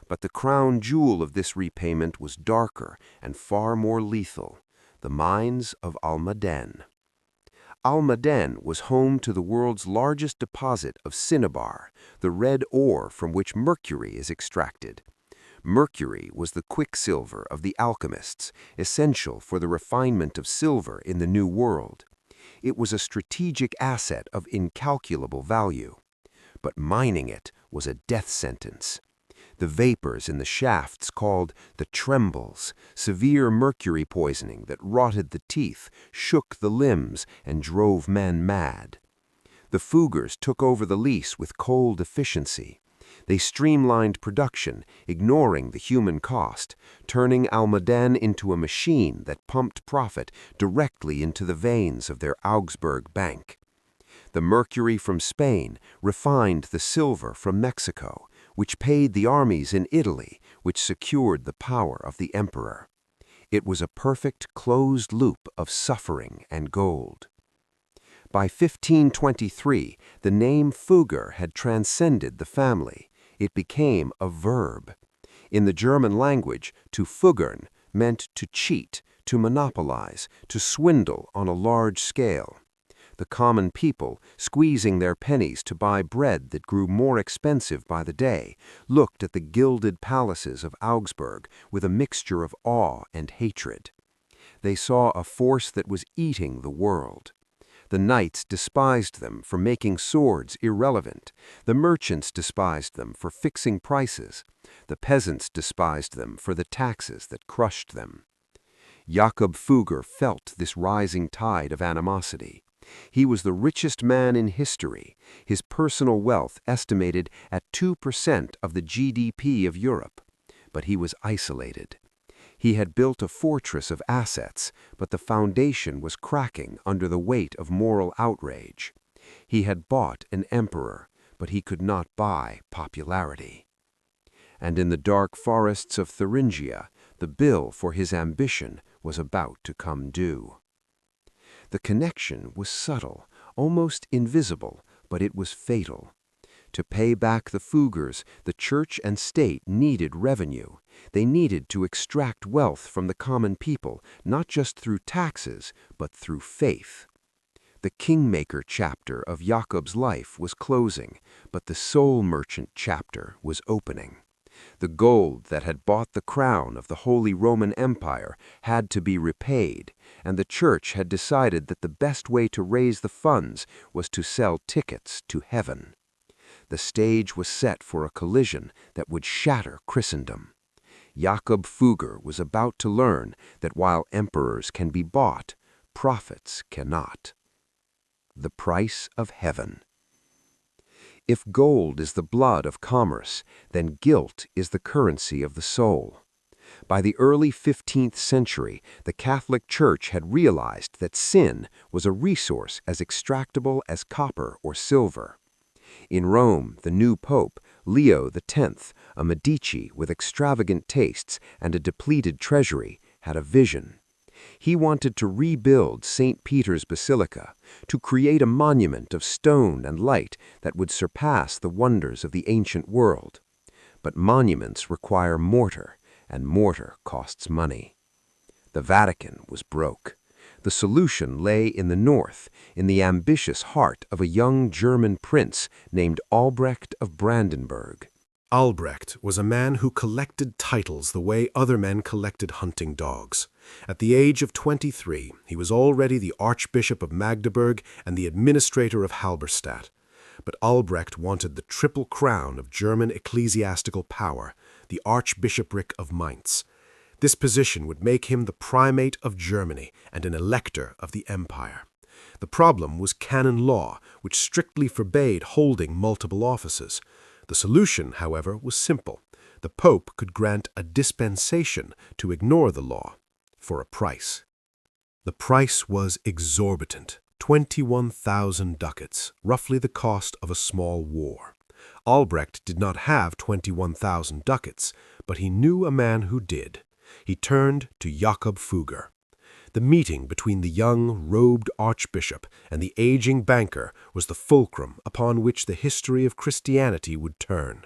Speaker 3: But the crown jewel of this repayment was darker and far more lethal, the mines of Almaden. Almaden was home to the world's largest deposit of cinnabar, the red ore from which mercury is extracted. Mercury was the quicksilver of the alchemists, essential for the refinement of silver in the New World. It was a strategic asset of incalculable value. But mining it was a death sentence. The vapors in the shafts called the trembles, severe mercury poisoning that rotted the teeth, shook the limbs, and drove men mad. The Fuggers took over the lease with cold efficiency. They streamlined production, ignoring the human cost, turning Almaden into a machine that pumped profit directly into the veins of their Augsburg bank. The mercury from Spain refined the silver from Mexico, which paid the armies in Italy, which secured the power of the emperor. It was a perfect closed loop of suffering and gold. By 1523, the name Fugger had transcended the family. It became a verb. In the German language, to fuggern meant to cheat, to monopolize, to swindle on a large scale. The common people, squeezing their pennies to buy bread that grew more expensive by the day, looked at the gilded palaces of Augsburg with a mixture of awe and hatred. They saw a force that was eating the world. The knights despised them for making swords irrelevant. The merchants despised them for fixing prices. The peasants despised them for the taxes that crushed them. Jakob Fugger felt this rising tide of animosity. He was the richest man in history, his personal wealth estimated at 2% of the GDP of Europe. But he was isolated. He had built a fortress of assets, but the foundation was cracking under the weight of moral outrage. He had bought an emperor, but he could not buy popularity. And in the dark forests of Thuringia, the bill for his ambition was about to come due. The connection was subtle, almost invisible, but it was fatal. To pay back the Fuggers, the church and state needed revenue. They needed to extract wealth from the common people, not just through taxes, but through faith. The kingmaker chapter of Jakob's life was closing, but the soul merchant chapter was opening. The gold that had bought the crown of the Holy Roman Empire had to be repaid, and the Church had decided that the best way to raise the funds was to sell tickets to heaven. The stage was set for a collision that would shatter Christendom. Jakob Fugger was about to learn that while emperors can be bought, prophets cannot. The price of heaven. If gold is the blood of commerce, then guilt is the currency of the soul. By the early 15th century, the Catholic Church had realized that sin was a resource as extractable as copper or silver. In Rome, the new pope, Leo X, a Medici with extravagant tastes and a depleted treasury, had a vision. He wanted to rebuild St. Peter's Basilica, to create a monument of stone and light that would surpass the wonders of the ancient world. But monuments require mortar, and mortar costs money. The Vatican was broke. The solution lay in the north, in the ambitious heart of a young German prince named Albrecht of Brandenburg.
Speaker 1: Albrecht was a man who collected titles the way other men collected hunting dogs. At the age of 23, he was already the Archbishop of Magdeburg and the administrator of Halberstadt. But Albrecht wanted the triple crown of German ecclesiastical power, the Archbishopric of Mainz. This position would make him the primate of Germany and an elector of the empire. The problem was canon law, which strictly forbade holding multiple offices. The solution, however, was simple. The Pope could grant a dispensation to ignore the law, for a price. The price was exorbitant, 21,000 ducats, roughly the cost of a small war. Albrecht did not have 21,000 ducats, but he knew a man who did. He turned to Jakob Fugger. The meeting between the young, robed archbishop and the aging banker was the fulcrum upon which the history of Christianity would turn.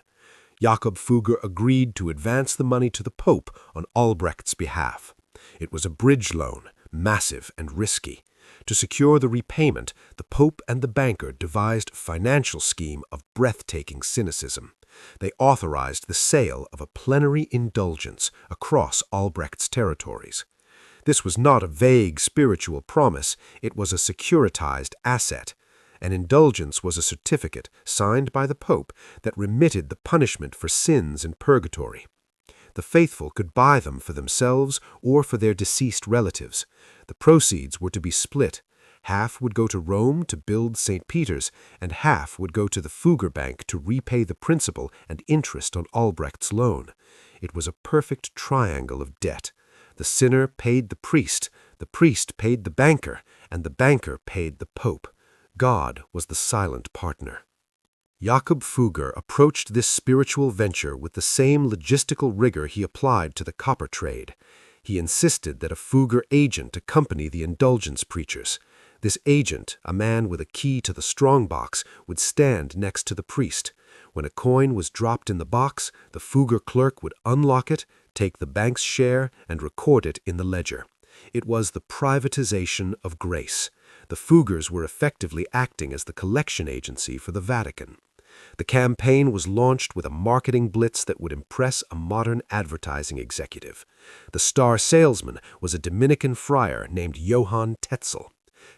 Speaker 1: Jakob Fugger agreed to advance the money to the Pope on Albrecht's behalf. It was a bridge loan, massive and risky. To secure the repayment, the Pope and the banker devised a financial scheme of breathtaking cynicism. They authorized the sale of a plenary indulgence across Albrecht's territories. This was not a vague spiritual promise, it was a securitized asset. An indulgence was a certificate signed by the Pope that remitted the punishment for sins in purgatory. The faithful could buy them for themselves or for their deceased relatives. The proceeds were to be split. Half would go to Rome to build St. Peter's, and half would go to the Fugger Bank to repay the principal and interest on Albrecht's loan. It was a perfect triangle of debt. The sinner paid the priest paid the banker, and the banker paid the Pope. God was the silent partner. Jakob Fugger approached this spiritual venture with the same logistical rigor he applied to the copper trade. He insisted that a Fugger agent accompany the indulgence preachers. This agent, a man with a key to the strongbox, would stand next to the priest. When a coin was dropped in the box, the Fugger clerk would unlock it, take the bank's share, and record it in the ledger. It was the privatization of grace. The Fuggers were effectively acting as the collection agency for the Vatican. The campaign was launched with a marketing blitz that would impress a modern advertising executive. The star salesman was a Dominican friar named Johann Tetzel.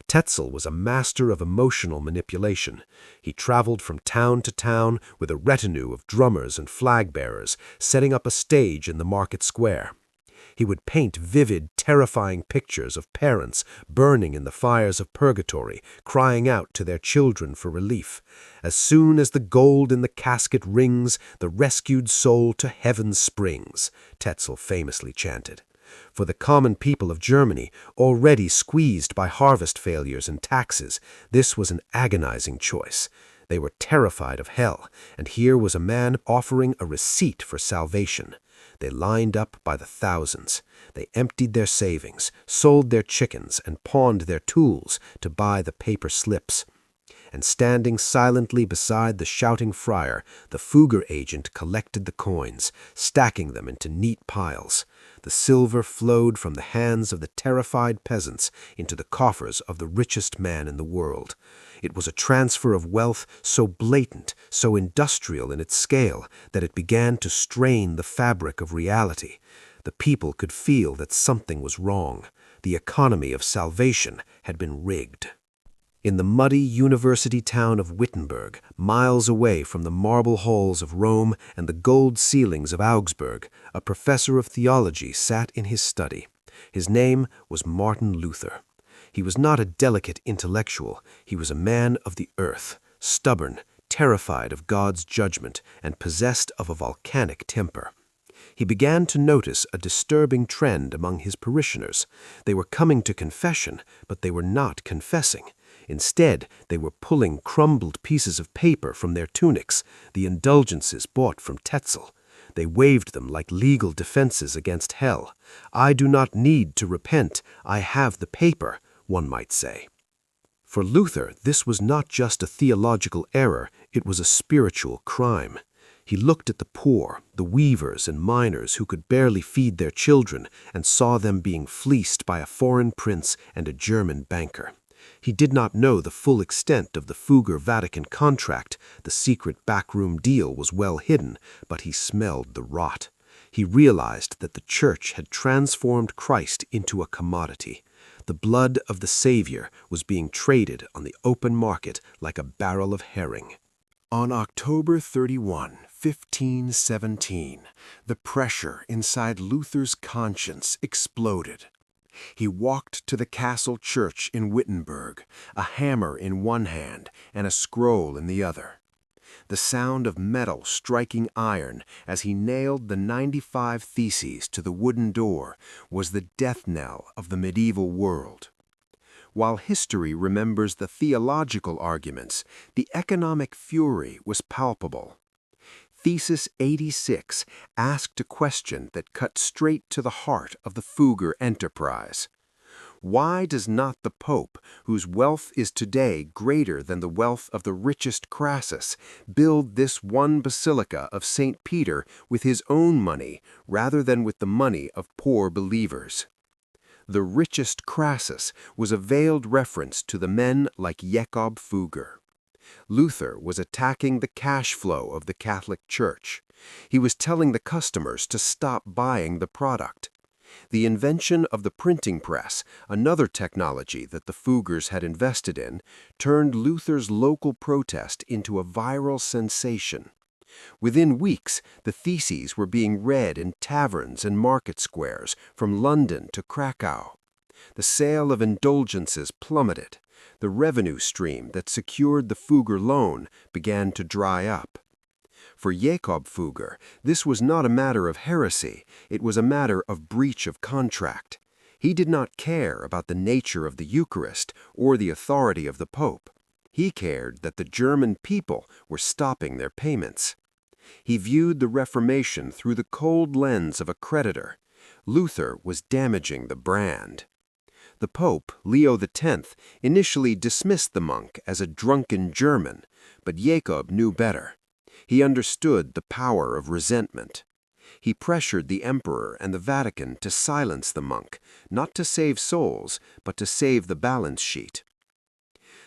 Speaker 1: Tetzel was a master of emotional manipulation. He traveled from town to town with a retinue of drummers and flag-bearers, setting up a stage in the market square. He would paint vivid, terrifying pictures of parents burning in the fires of purgatory, crying out to their children for relief. As soon as the gold in the casket rings, the rescued soul to heaven springs, Tetzel famously chanted. For the common people of Germany, already squeezed by harvest failures and taxes, this was an agonizing choice. They were terrified of hell, and here was a man offering a receipt for salvation. They lined up by the thousands. They emptied their savings, sold their chickens, and pawned their tools to buy the paper slips.
Speaker 2: and standing silently beside the shouting friar, the Fugger agent collected the coins, stacking them into neat piles. The silver flowed from the hands of the terrified peasants into the coffers of the richest man in the world. It was a transfer of wealth so blatant, so industrial in its scale, that it began to strain the fabric of reality. The people could feel that something was wrong. The economy of salvation had been rigged. In the muddy university town of Wittenberg, miles away from the marble halls of Rome and the gold ceilings of Augsburg, a professor of theology sat in his study. His name was Martin Luther. He was not a delicate intellectual. He was a man of the earth, stubborn, terrified of God's judgment, and possessed of a volcanic temper. He began to notice a disturbing trend among his parishioners. They were coming to confession, but they were not confessing. Instead, they were pulling crumbled pieces of paper from their tunics, the indulgences bought from Tetzel. They waved them like legal defenses against hell. "I do not need to repent. I have the paper," one might say. For Luther, this was not just a theological error, it was a spiritual crime. He looked at the poor, the weavers and miners who could barely feed their children, and saw them being fleeced by a foreign prince and a German banker. He did not know the full extent of the Fugger-Vatican contract. The secret backroom deal was well hidden, but he smelled the rot. He realized that the Church had transformed Christ into a commodity. The blood of the Savior was being traded on the open market like a barrel of herring.
Speaker 1: On October 31, 1517, the pressure inside Luther's conscience exploded. He walked to the castle church in Wittenberg, a hammer in one hand and a scroll in the other. The sound of metal striking iron as he nailed the 95 Theses to the wooden door was the death knell of the medieval world. While history remembers the theological arguments, the economic fury was palpable. Thesis 86 asked a question that cut straight to the heart of the Fugger enterprise. Why does not the Pope, whose wealth is today greater than the wealth of the richest Crassus, build this one basilica of St. Peter with his own money rather than with the money of poor believers? The richest Crassus was a veiled reference to the men like Jakob Fugger. Luther was attacking the cash flow of the Catholic Church. He was telling the customers to stop buying the product. The invention of the printing press, another technology that the Fuggers had invested in, turned Luther's local protest into a viral sensation. Within weeks, the theses were being read in taverns and market squares, from London to Krakow. The sale of indulgences plummeted. The revenue stream that secured the Fugger loan began to dry up. For Jakob Fugger, this was not a matter of heresy, it was a matter of breach of contract. He did not care about the nature of the Eucharist or the authority of the Pope. He cared that the German people were stopping their payments. He viewed the Reformation through the cold lens of a creditor. Luther was damaging the brand. The Pope, Leo X, initially dismissed the monk as a drunken German, but Jakob knew better. He understood the power of resentment. He pressured the emperor and the Vatican to silence the monk, not to save souls, but to save the balance sheet.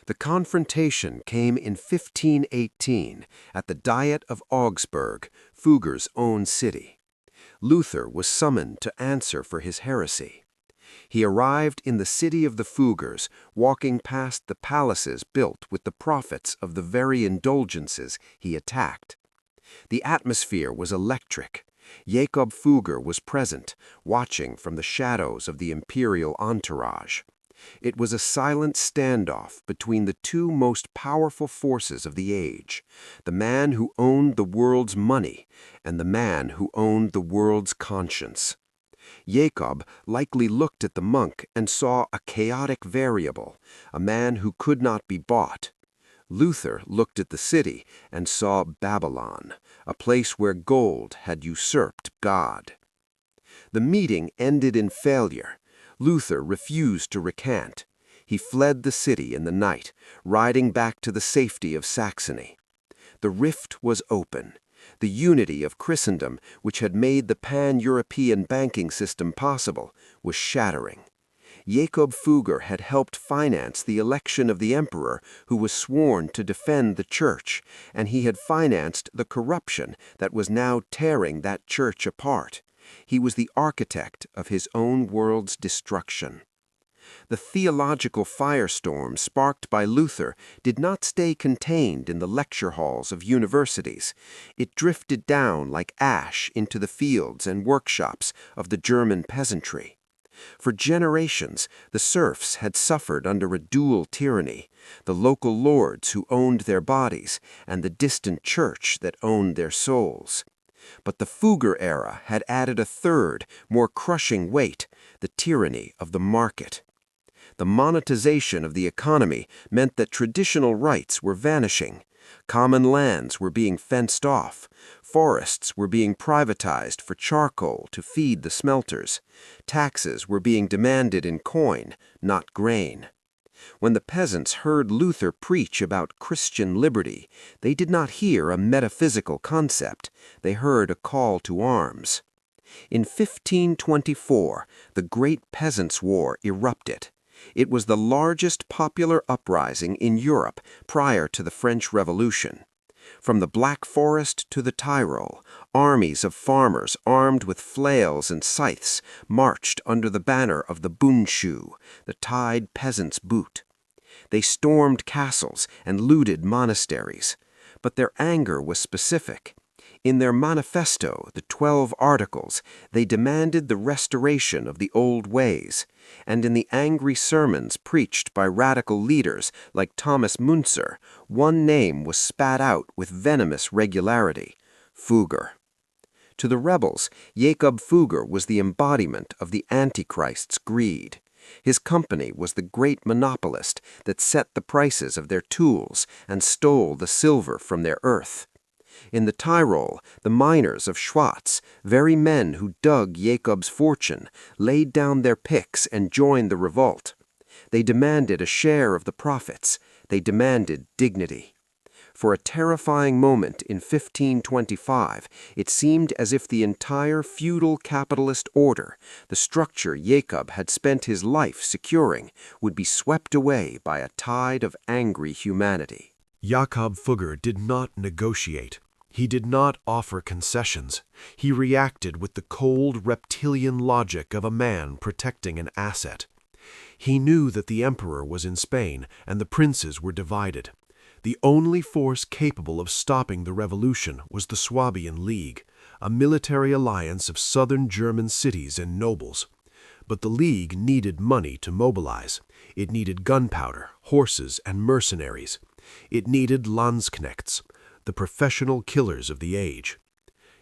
Speaker 1: The confrontation came in 1518 at the Diet of Augsburg, Fugger's own city. Luther was summoned to answer for his heresy. He arrived in the city of the Fuggers, walking past the palaces built with the profits of the very indulgences he attacked. The atmosphere was electric. Jakob Fugger was present, watching from the shadows of the imperial entourage. It was a silent standoff between the two most powerful forces of the age, the man who owned the world's money and the man who owned the world's conscience. Jakob likely looked at the monk and saw a chaotic variable, a man who could not be bought. Luther looked at the city and saw Babylon, a place where gold had usurped God. The meeting ended in failure. Luther refused to recant.
Speaker 3: He fled the city in the night, riding back to the safety of Saxony. The rift was open. The unity of Christendom, which had made the pan-European banking system possible, was shattering. Jakob Fugger had helped finance the election of the emperor who was sworn to defend the church, and he had financed the corruption that was now tearing that church apart. He was the architect of his own world's destruction. The theological firestorm sparked by Luther did not stay contained in the lecture halls of universities. It drifted down like ash into the fields and workshops of the German peasantry. For generations, the serfs had suffered under a dual tyranny, the local lords who owned their bodies and the distant church that owned their souls. But the Fugger era had added a third, more crushing weight, the tyranny of the market. The monetization of the economy meant that traditional rights were vanishing. Common lands were being fenced off. Forests were being privatized for charcoal to feed the smelters. Taxes were being demanded in coin, not grain. When the peasants heard Luther preach about Christian liberty, they did not hear a metaphysical concept. They heard a call to arms. In 1524, the Great Peasants' War erupted. It was the largest popular uprising in Europe prior to the French Revolution. From the Black Forest to the Tyrol, armies of farmers armed with flails and scythes marched under the banner of the Bundschuh, the tied peasant's boot. They stormed castles and looted monasteries, but their anger was specific. In their manifesto, the 12 Articles, they demanded the restoration of the old ways, and in the angry sermons preached by radical leaders like Thomas Müntzer, one name was spat out with venomous regularity: Fugger. To the rebels, Jakob Fugger was the embodiment of the Antichrist's greed. His company was the great monopolist that set the prices of their tools and stole the silver from their earth. In the Tyrol, the miners of Schwarz, very men who dug Jakob's fortune, laid down their picks and joined the revolt. They demanded a share of the profits. They demanded dignity. For a terrifying moment in 1525, it seemed as if the entire feudal capitalist order, the structure Jakob had spent his life securing, would be swept away by a tide of angry humanity.
Speaker 1: Jakob Fugger did not negotiate. He did not offer concessions. He reacted with the cold reptilian logic of a man protecting an asset. He knew that the emperor was in Spain and the princes were divided. The only force capable of stopping the revolution was the Swabian League, a military alliance of southern German cities and nobles. But the League needed money to mobilize. It needed gunpowder, horses, and mercenaries. It needed Landsknechts, the professional killers of the age.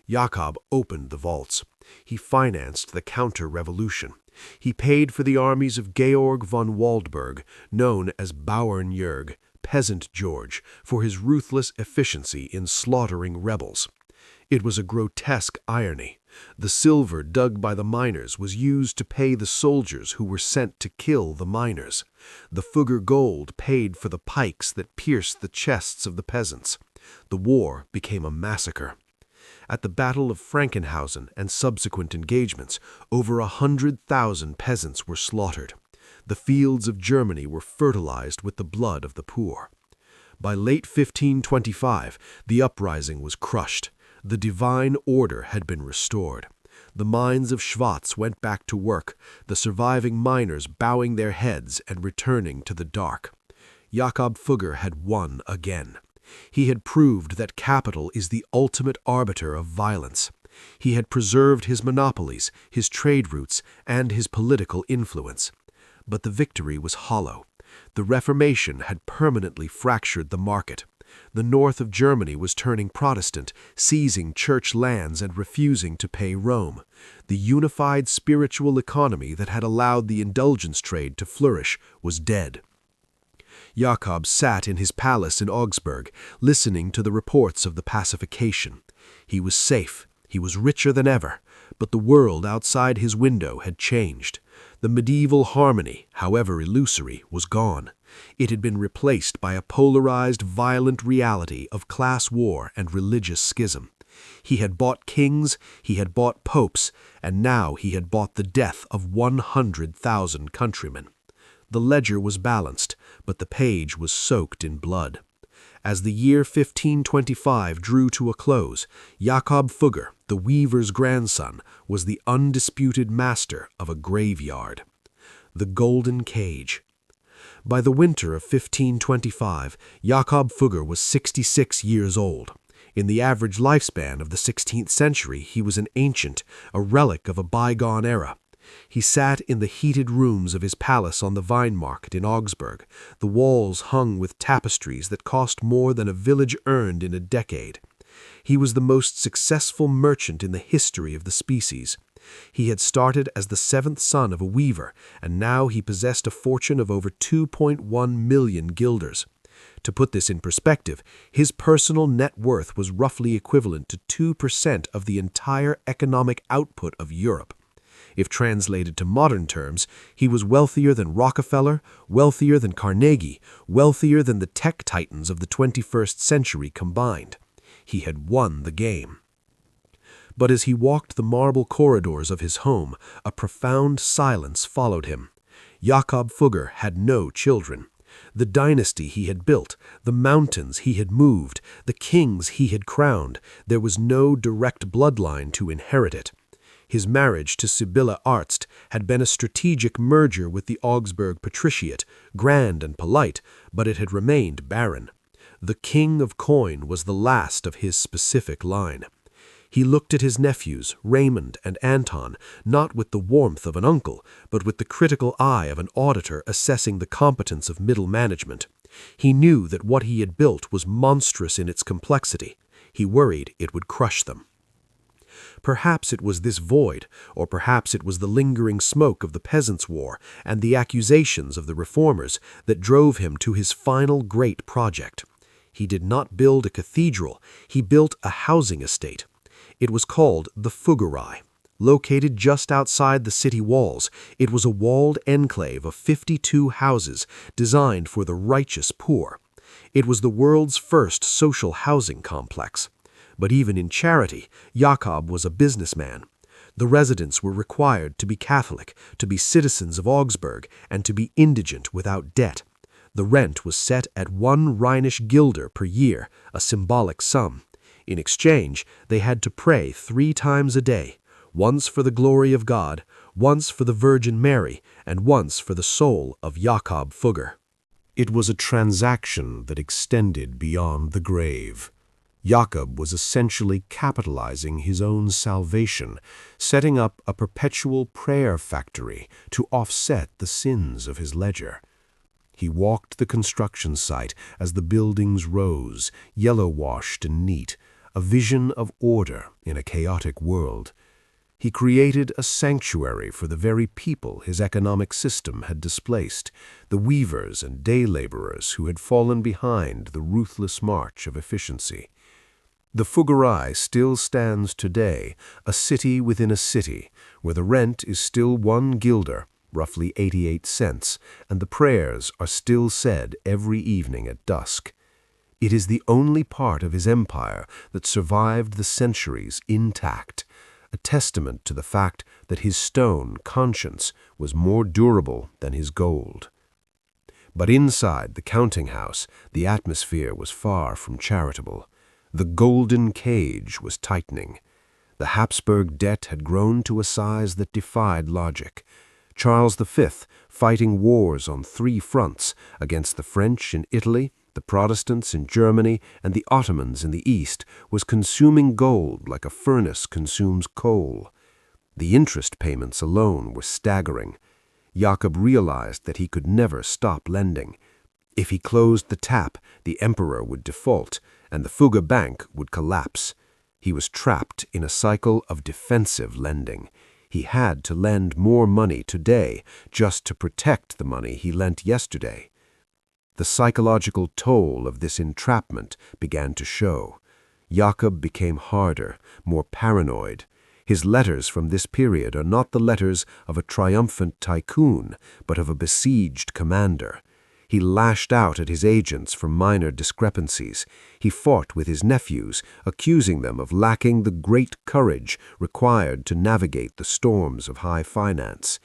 Speaker 1: Jakob opened the vaults. He financed the counter-revolution. He paid for the armies of Georg von Waldburg, known as Bauernjörg, Peasant George, for his ruthless efficiency in slaughtering rebels. It was a grotesque irony. The silver dug by the miners was used to pay the soldiers who were sent to kill the miners. The Fugger gold paid for the pikes that pierced the chests of the peasants. The war became a massacre. At the Battle of Frankenhausen and subsequent engagements, over 100,000 peasants were slaughtered. The fields of Germany were fertilized with the blood of the poor. By late 1525, the uprising was crushed. The divine order had been restored. The mines of Schwarz went back to work, the surviving miners bowing their heads and returning to the dark. Jakob Fugger had won again. He had proved that capital is the ultimate arbiter of violence. He had preserved his monopolies, his trade routes, and his political influence. But the victory was hollow. The Reformation had permanently fractured the market. The north of Germany was turning Protestant, seizing church lands and refusing to pay Rome. The unified spiritual economy that had allowed the indulgence trade to flourish was dead. Jakob sat in his palace in Augsburg, listening to the reports of the pacification. He was safe. He was richer than ever. But the world outside his window had changed.
Speaker 2: The medieval harmony, however illusory, was gone. It had been replaced by a polarized, violent reality of class war and religious schism. He had bought kings, he had bought popes, and now he had bought the death of 100,000 countrymen. The ledger was balanced, but the page was soaked in blood. As the year 1525 drew to a close, Jakob Fugger, the weaver's grandson, was the undisputed master of a graveyard. The Golden Cage. By the winter of 1525, Jakob Fugger was 66 years old. In the average lifespan of the 16th century, he was an ancient, a relic of a bygone era. He sat in the heated rooms of his palace on the Weinmarkt in Augsburg, the walls hung with tapestries that cost more than a village earned in a decade. He was the most successful merchant in the history of the species. He had started as the seventh son of a weaver, and now he possessed a fortune of over 2.1 million guilders. To put this in perspective, his personal net worth was roughly equivalent to 2% of the entire economic output of Europe. If translated to modern terms, he was wealthier than Rockefeller, wealthier than Carnegie, wealthier than the tech titans of the 21st century combined. He had won the game. But as he walked the marble corridors of his home, a profound silence followed him. Jakob Fugger had no children. The dynasty he had built, the mountains he had moved, the kings he had crowned, there was no direct bloodline to inherit it. His marriage to Sibylla Arzt had been a strategic merger with the Augsburg patriciate, grand and polite, but it had remained barren. The king of coin was the last of his specific line. He looked at his nephews, Raymond and Anton, not with the warmth of an uncle, but with the critical eye of an auditor assessing the competence of middle management. He knew that what he had built was monstrous in its complexity. He worried it would crush them. Perhaps it was this void, or perhaps it was the lingering smoke of the Peasants' War and the accusations of the reformers that drove him to his final great project. He did not build a cathedral, he built a housing estate. It was called the Fuggerei. Located just outside the city walls, it was a walled enclave of 52 houses designed for the righteous poor. It was the world's first social housing complex. But even in charity, Jakob was a businessman. The residents were required to be Catholic, to be citizens of Augsburg, and to be indigent without debt. The rent was set at 1 Rhenish guilder per year, a symbolic sum. In exchange, they had to pray 3 times a day, once for the glory of God, once for the Virgin Mary, and once for the soul of Jakob Fugger.
Speaker 1: It was a transaction that extended beyond the grave. Jakob was essentially capitalizing his own salvation, setting up a perpetual prayer factory to offset the sins of his ledger. He walked the construction site as the buildings rose, yellow-washed and neat, a vision of order in a chaotic world. He created a sanctuary for the very people his economic system had displaced, the weavers and day laborers who had fallen behind the ruthless march of efficiency. The Fuggerei still stands today, a city within a city, where the rent is still 1 guilder, roughly 88 cents, and the prayers are still said every evening at dusk. It is the only part of his empire that survived the centuries intact, a testament to the fact that his stone conscience was more durable than his gold. But inside the counting house, the atmosphere was far from charitable. The golden cage was tightening. The Habsburg debt had grown to a size that defied logic. Charles V, fighting wars on 3 fronts against the French in Italy, the Protestants in Germany, and the Ottomans in the East, was consuming gold like a furnace consumes coal. The interest payments alone were staggering. Jakob realized that he could never stop lending. If he closed the tap, the emperor would default, and the Fugger Bank would collapse. He was trapped in a cycle of defensive lending. He had to lend more money today just to protect the money he lent yesterday. The psychological toll of this entrapment began to show. Jakob became harder, more paranoid.
Speaker 3: His letters from this period are not the letters of a triumphant tycoon, but of a besieged commander. He lashed out at his agents for minor discrepancies. He fought with his nephews, accusing them of lacking the great courage required to navigate the storms of high finance.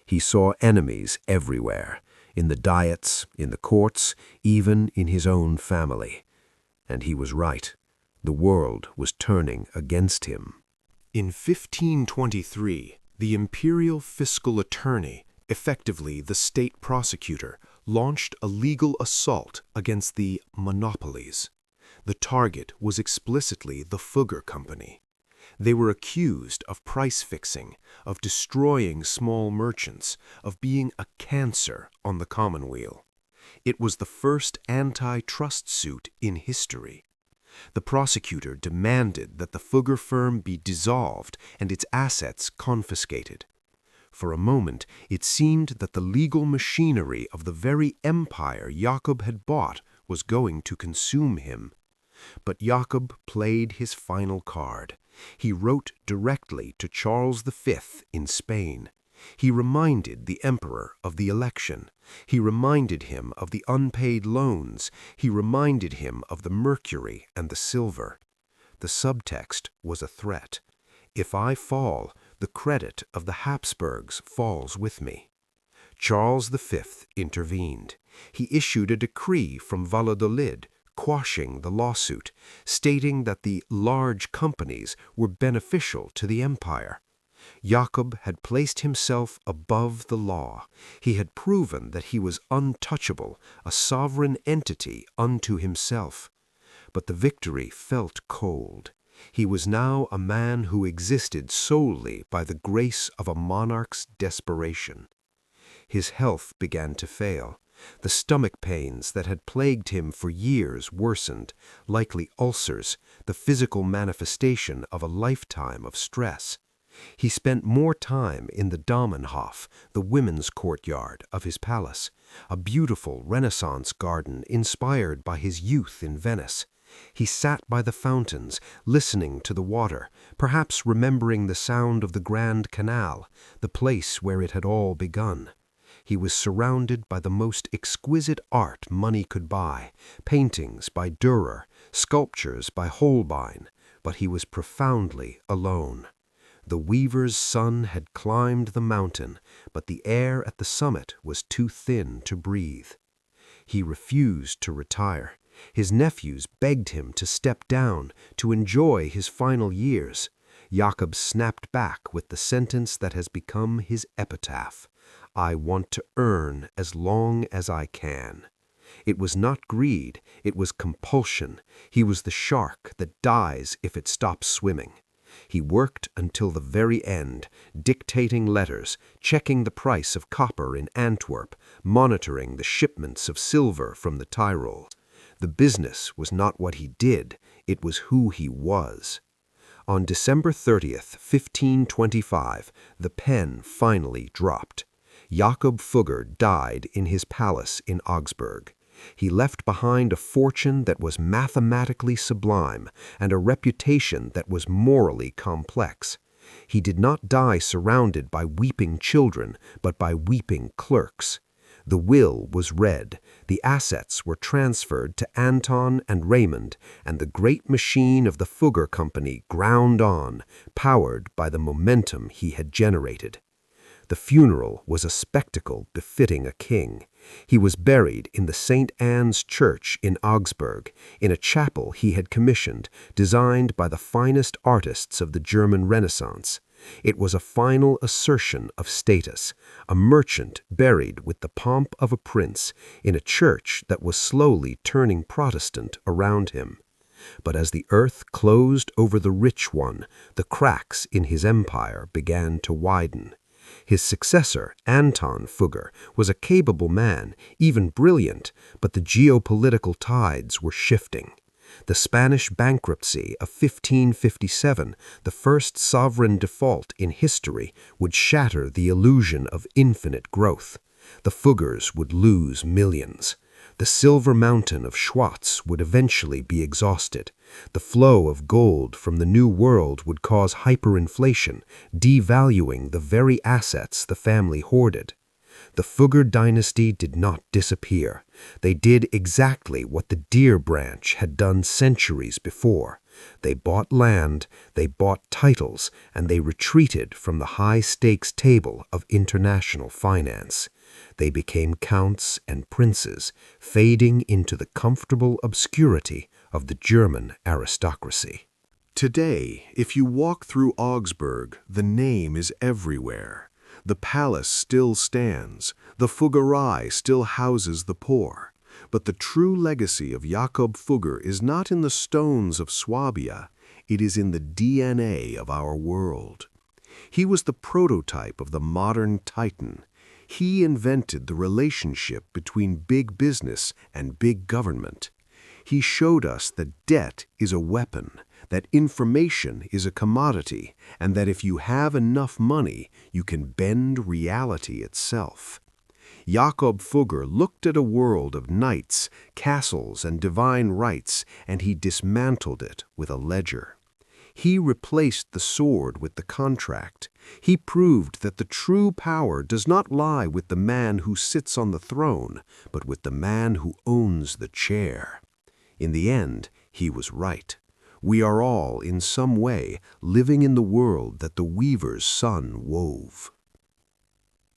Speaker 3: He saw enemies everywhere, in the diets, in the courts, even in his own family. And he was right. The world was turning against him.
Speaker 1: In 1523, the imperial fiscal attorney, effectively the state prosecutor, launched a legal assault against the monopolies. The target was explicitly the Fugger Company. They were accused of price fixing, of destroying small merchants, of being a cancer on the commonweal. It was the first antitrust suit in history. The prosecutor demanded that the Fugger firm be dissolved and its assets confiscated. For a moment, it seemed that the legal machinery of the very empire Jakob had bought was going to consume him. But Jakob played his final card. He wrote directly to Charles V in Spain. He reminded the emperor of the election. He reminded him of the unpaid loans. He reminded him of the mercury and the silver. The subtext was a threat. If I fall, the credit of the Habsburgs falls with me. Charles V intervened. He issued a decree from Valladolid quashing the lawsuit, stating that the large companies were beneficial to the empire. Jakob had placed himself above the law. He had proven that he was untouchable, a sovereign entity unto himself. But the victory felt cold. He was now a man who existed solely by the grace of a monarch's desperation. His health began to fail. The stomach pains that had plagued him for years worsened, likely ulcers, the physical manifestation of a lifetime of stress. He spent more time in the Damenhof, the women's courtyard of his palace, a beautiful Renaissance garden inspired by his youth in Venice. He sat by the fountains, listening to the water, perhaps remembering the sound of the Grand Canal, the place where it had all begun. He was surrounded by the most exquisite art money could buy, paintings by Dürer, sculptures by Holbein, but he was profoundly alone. The weaver's son had climbed the mountain, but the air at the summit was too thin to breathe. He refused to retire. His nephews begged him to step down, to enjoy his final years. Jakob snapped back with the sentence that has become his epitaph: I want to earn as long as I can. It was not greed, it was compulsion. He was the shark that dies if it stops swimming. He worked until the very end, dictating letters, checking the price of copper in Antwerp, monitoring the shipments of silver from the Tyrol. The business was not what he did, it was who he was. On December 30th, 1525, the pen finally dropped. Jakob Fugger died in his palace in Augsburg. He left behind a fortune that was mathematically sublime and a reputation that was morally complex. He did not die surrounded by weeping children, but by weeping clerks. The will was read, the assets were transferred to Anton and Raymond, and the great machine of the Fugger Company ground on, powered by the momentum he had generated. The funeral was a spectacle befitting a king. He was buried in the St. Anne's Church in Augsburg, in a chapel he had commissioned, designed by the finest artists of the German Renaissance. It was a final assertion of status, a merchant buried with the pomp of a prince in a church that was slowly turning Protestant around him. But as the earth closed over the rich one, the cracks in his empire began to widen. His successor, Anton Fugger, was a capable man, even brilliant, but the geopolitical tides were shifting. The Spanish bankruptcy of 1557, the first sovereign default in history, would shatter the illusion of infinite growth. The Fuggers would lose millions. The silver mountain of Schwarz would eventually be exhausted.
Speaker 2: The flow of gold from the New World would cause hyperinflation, devaluing the very assets the family hoarded. The Fugger dynasty did not disappear. They did exactly what the Deer branch had done centuries before. They bought land, they bought titles, and they retreated from the high-stakes table of international finance. They became counts and princes, fading into the comfortable obscurity of the German aristocracy.
Speaker 1: Today, if you walk through Augsburg, the name is everywhere. The palace still stands, the Fuggerei still houses the poor. But the true legacy of Jakob Fugger is not in the stones of Swabia, it is in the DNA of our world. He was the prototype of the modern titan. He invented the relationship between big business and big government. He showed us that debt is a weapon, that information is a commodity, and that if you have enough money, you can bend reality itself. Jakob Fugger looked at a world of knights, castles, and divine rights, and he dismantled it with a ledger. He replaced the sword with the contract. He proved that the true power does not lie with the man who sits on the throne, but with the man who owns the chair. In the end, he was right. We are all, in some way, living in the world that the weaver's son wove.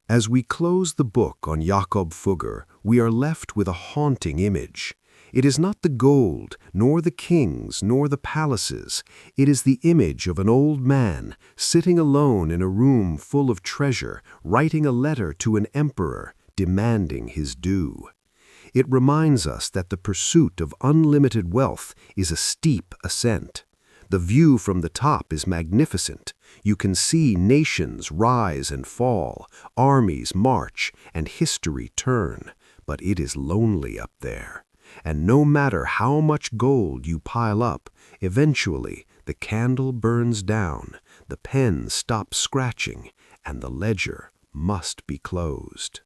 Speaker 1: As we close the book on Jakob Fugger, we are left with a haunting image. It is not the gold, nor the kings, nor the palaces. It is the image of an old man, sitting alone in a room full of treasure, writing a letter to an emperor, demanding his due. It reminds us that the pursuit of unlimited wealth is a steep ascent. The view from the top is magnificent. You can see nations rise and fall, armies march, and history turn. But it is lonely up there. And no matter how much gold you pile up, eventually the candle burns down, the pen stops scratching, and the ledger must be closed.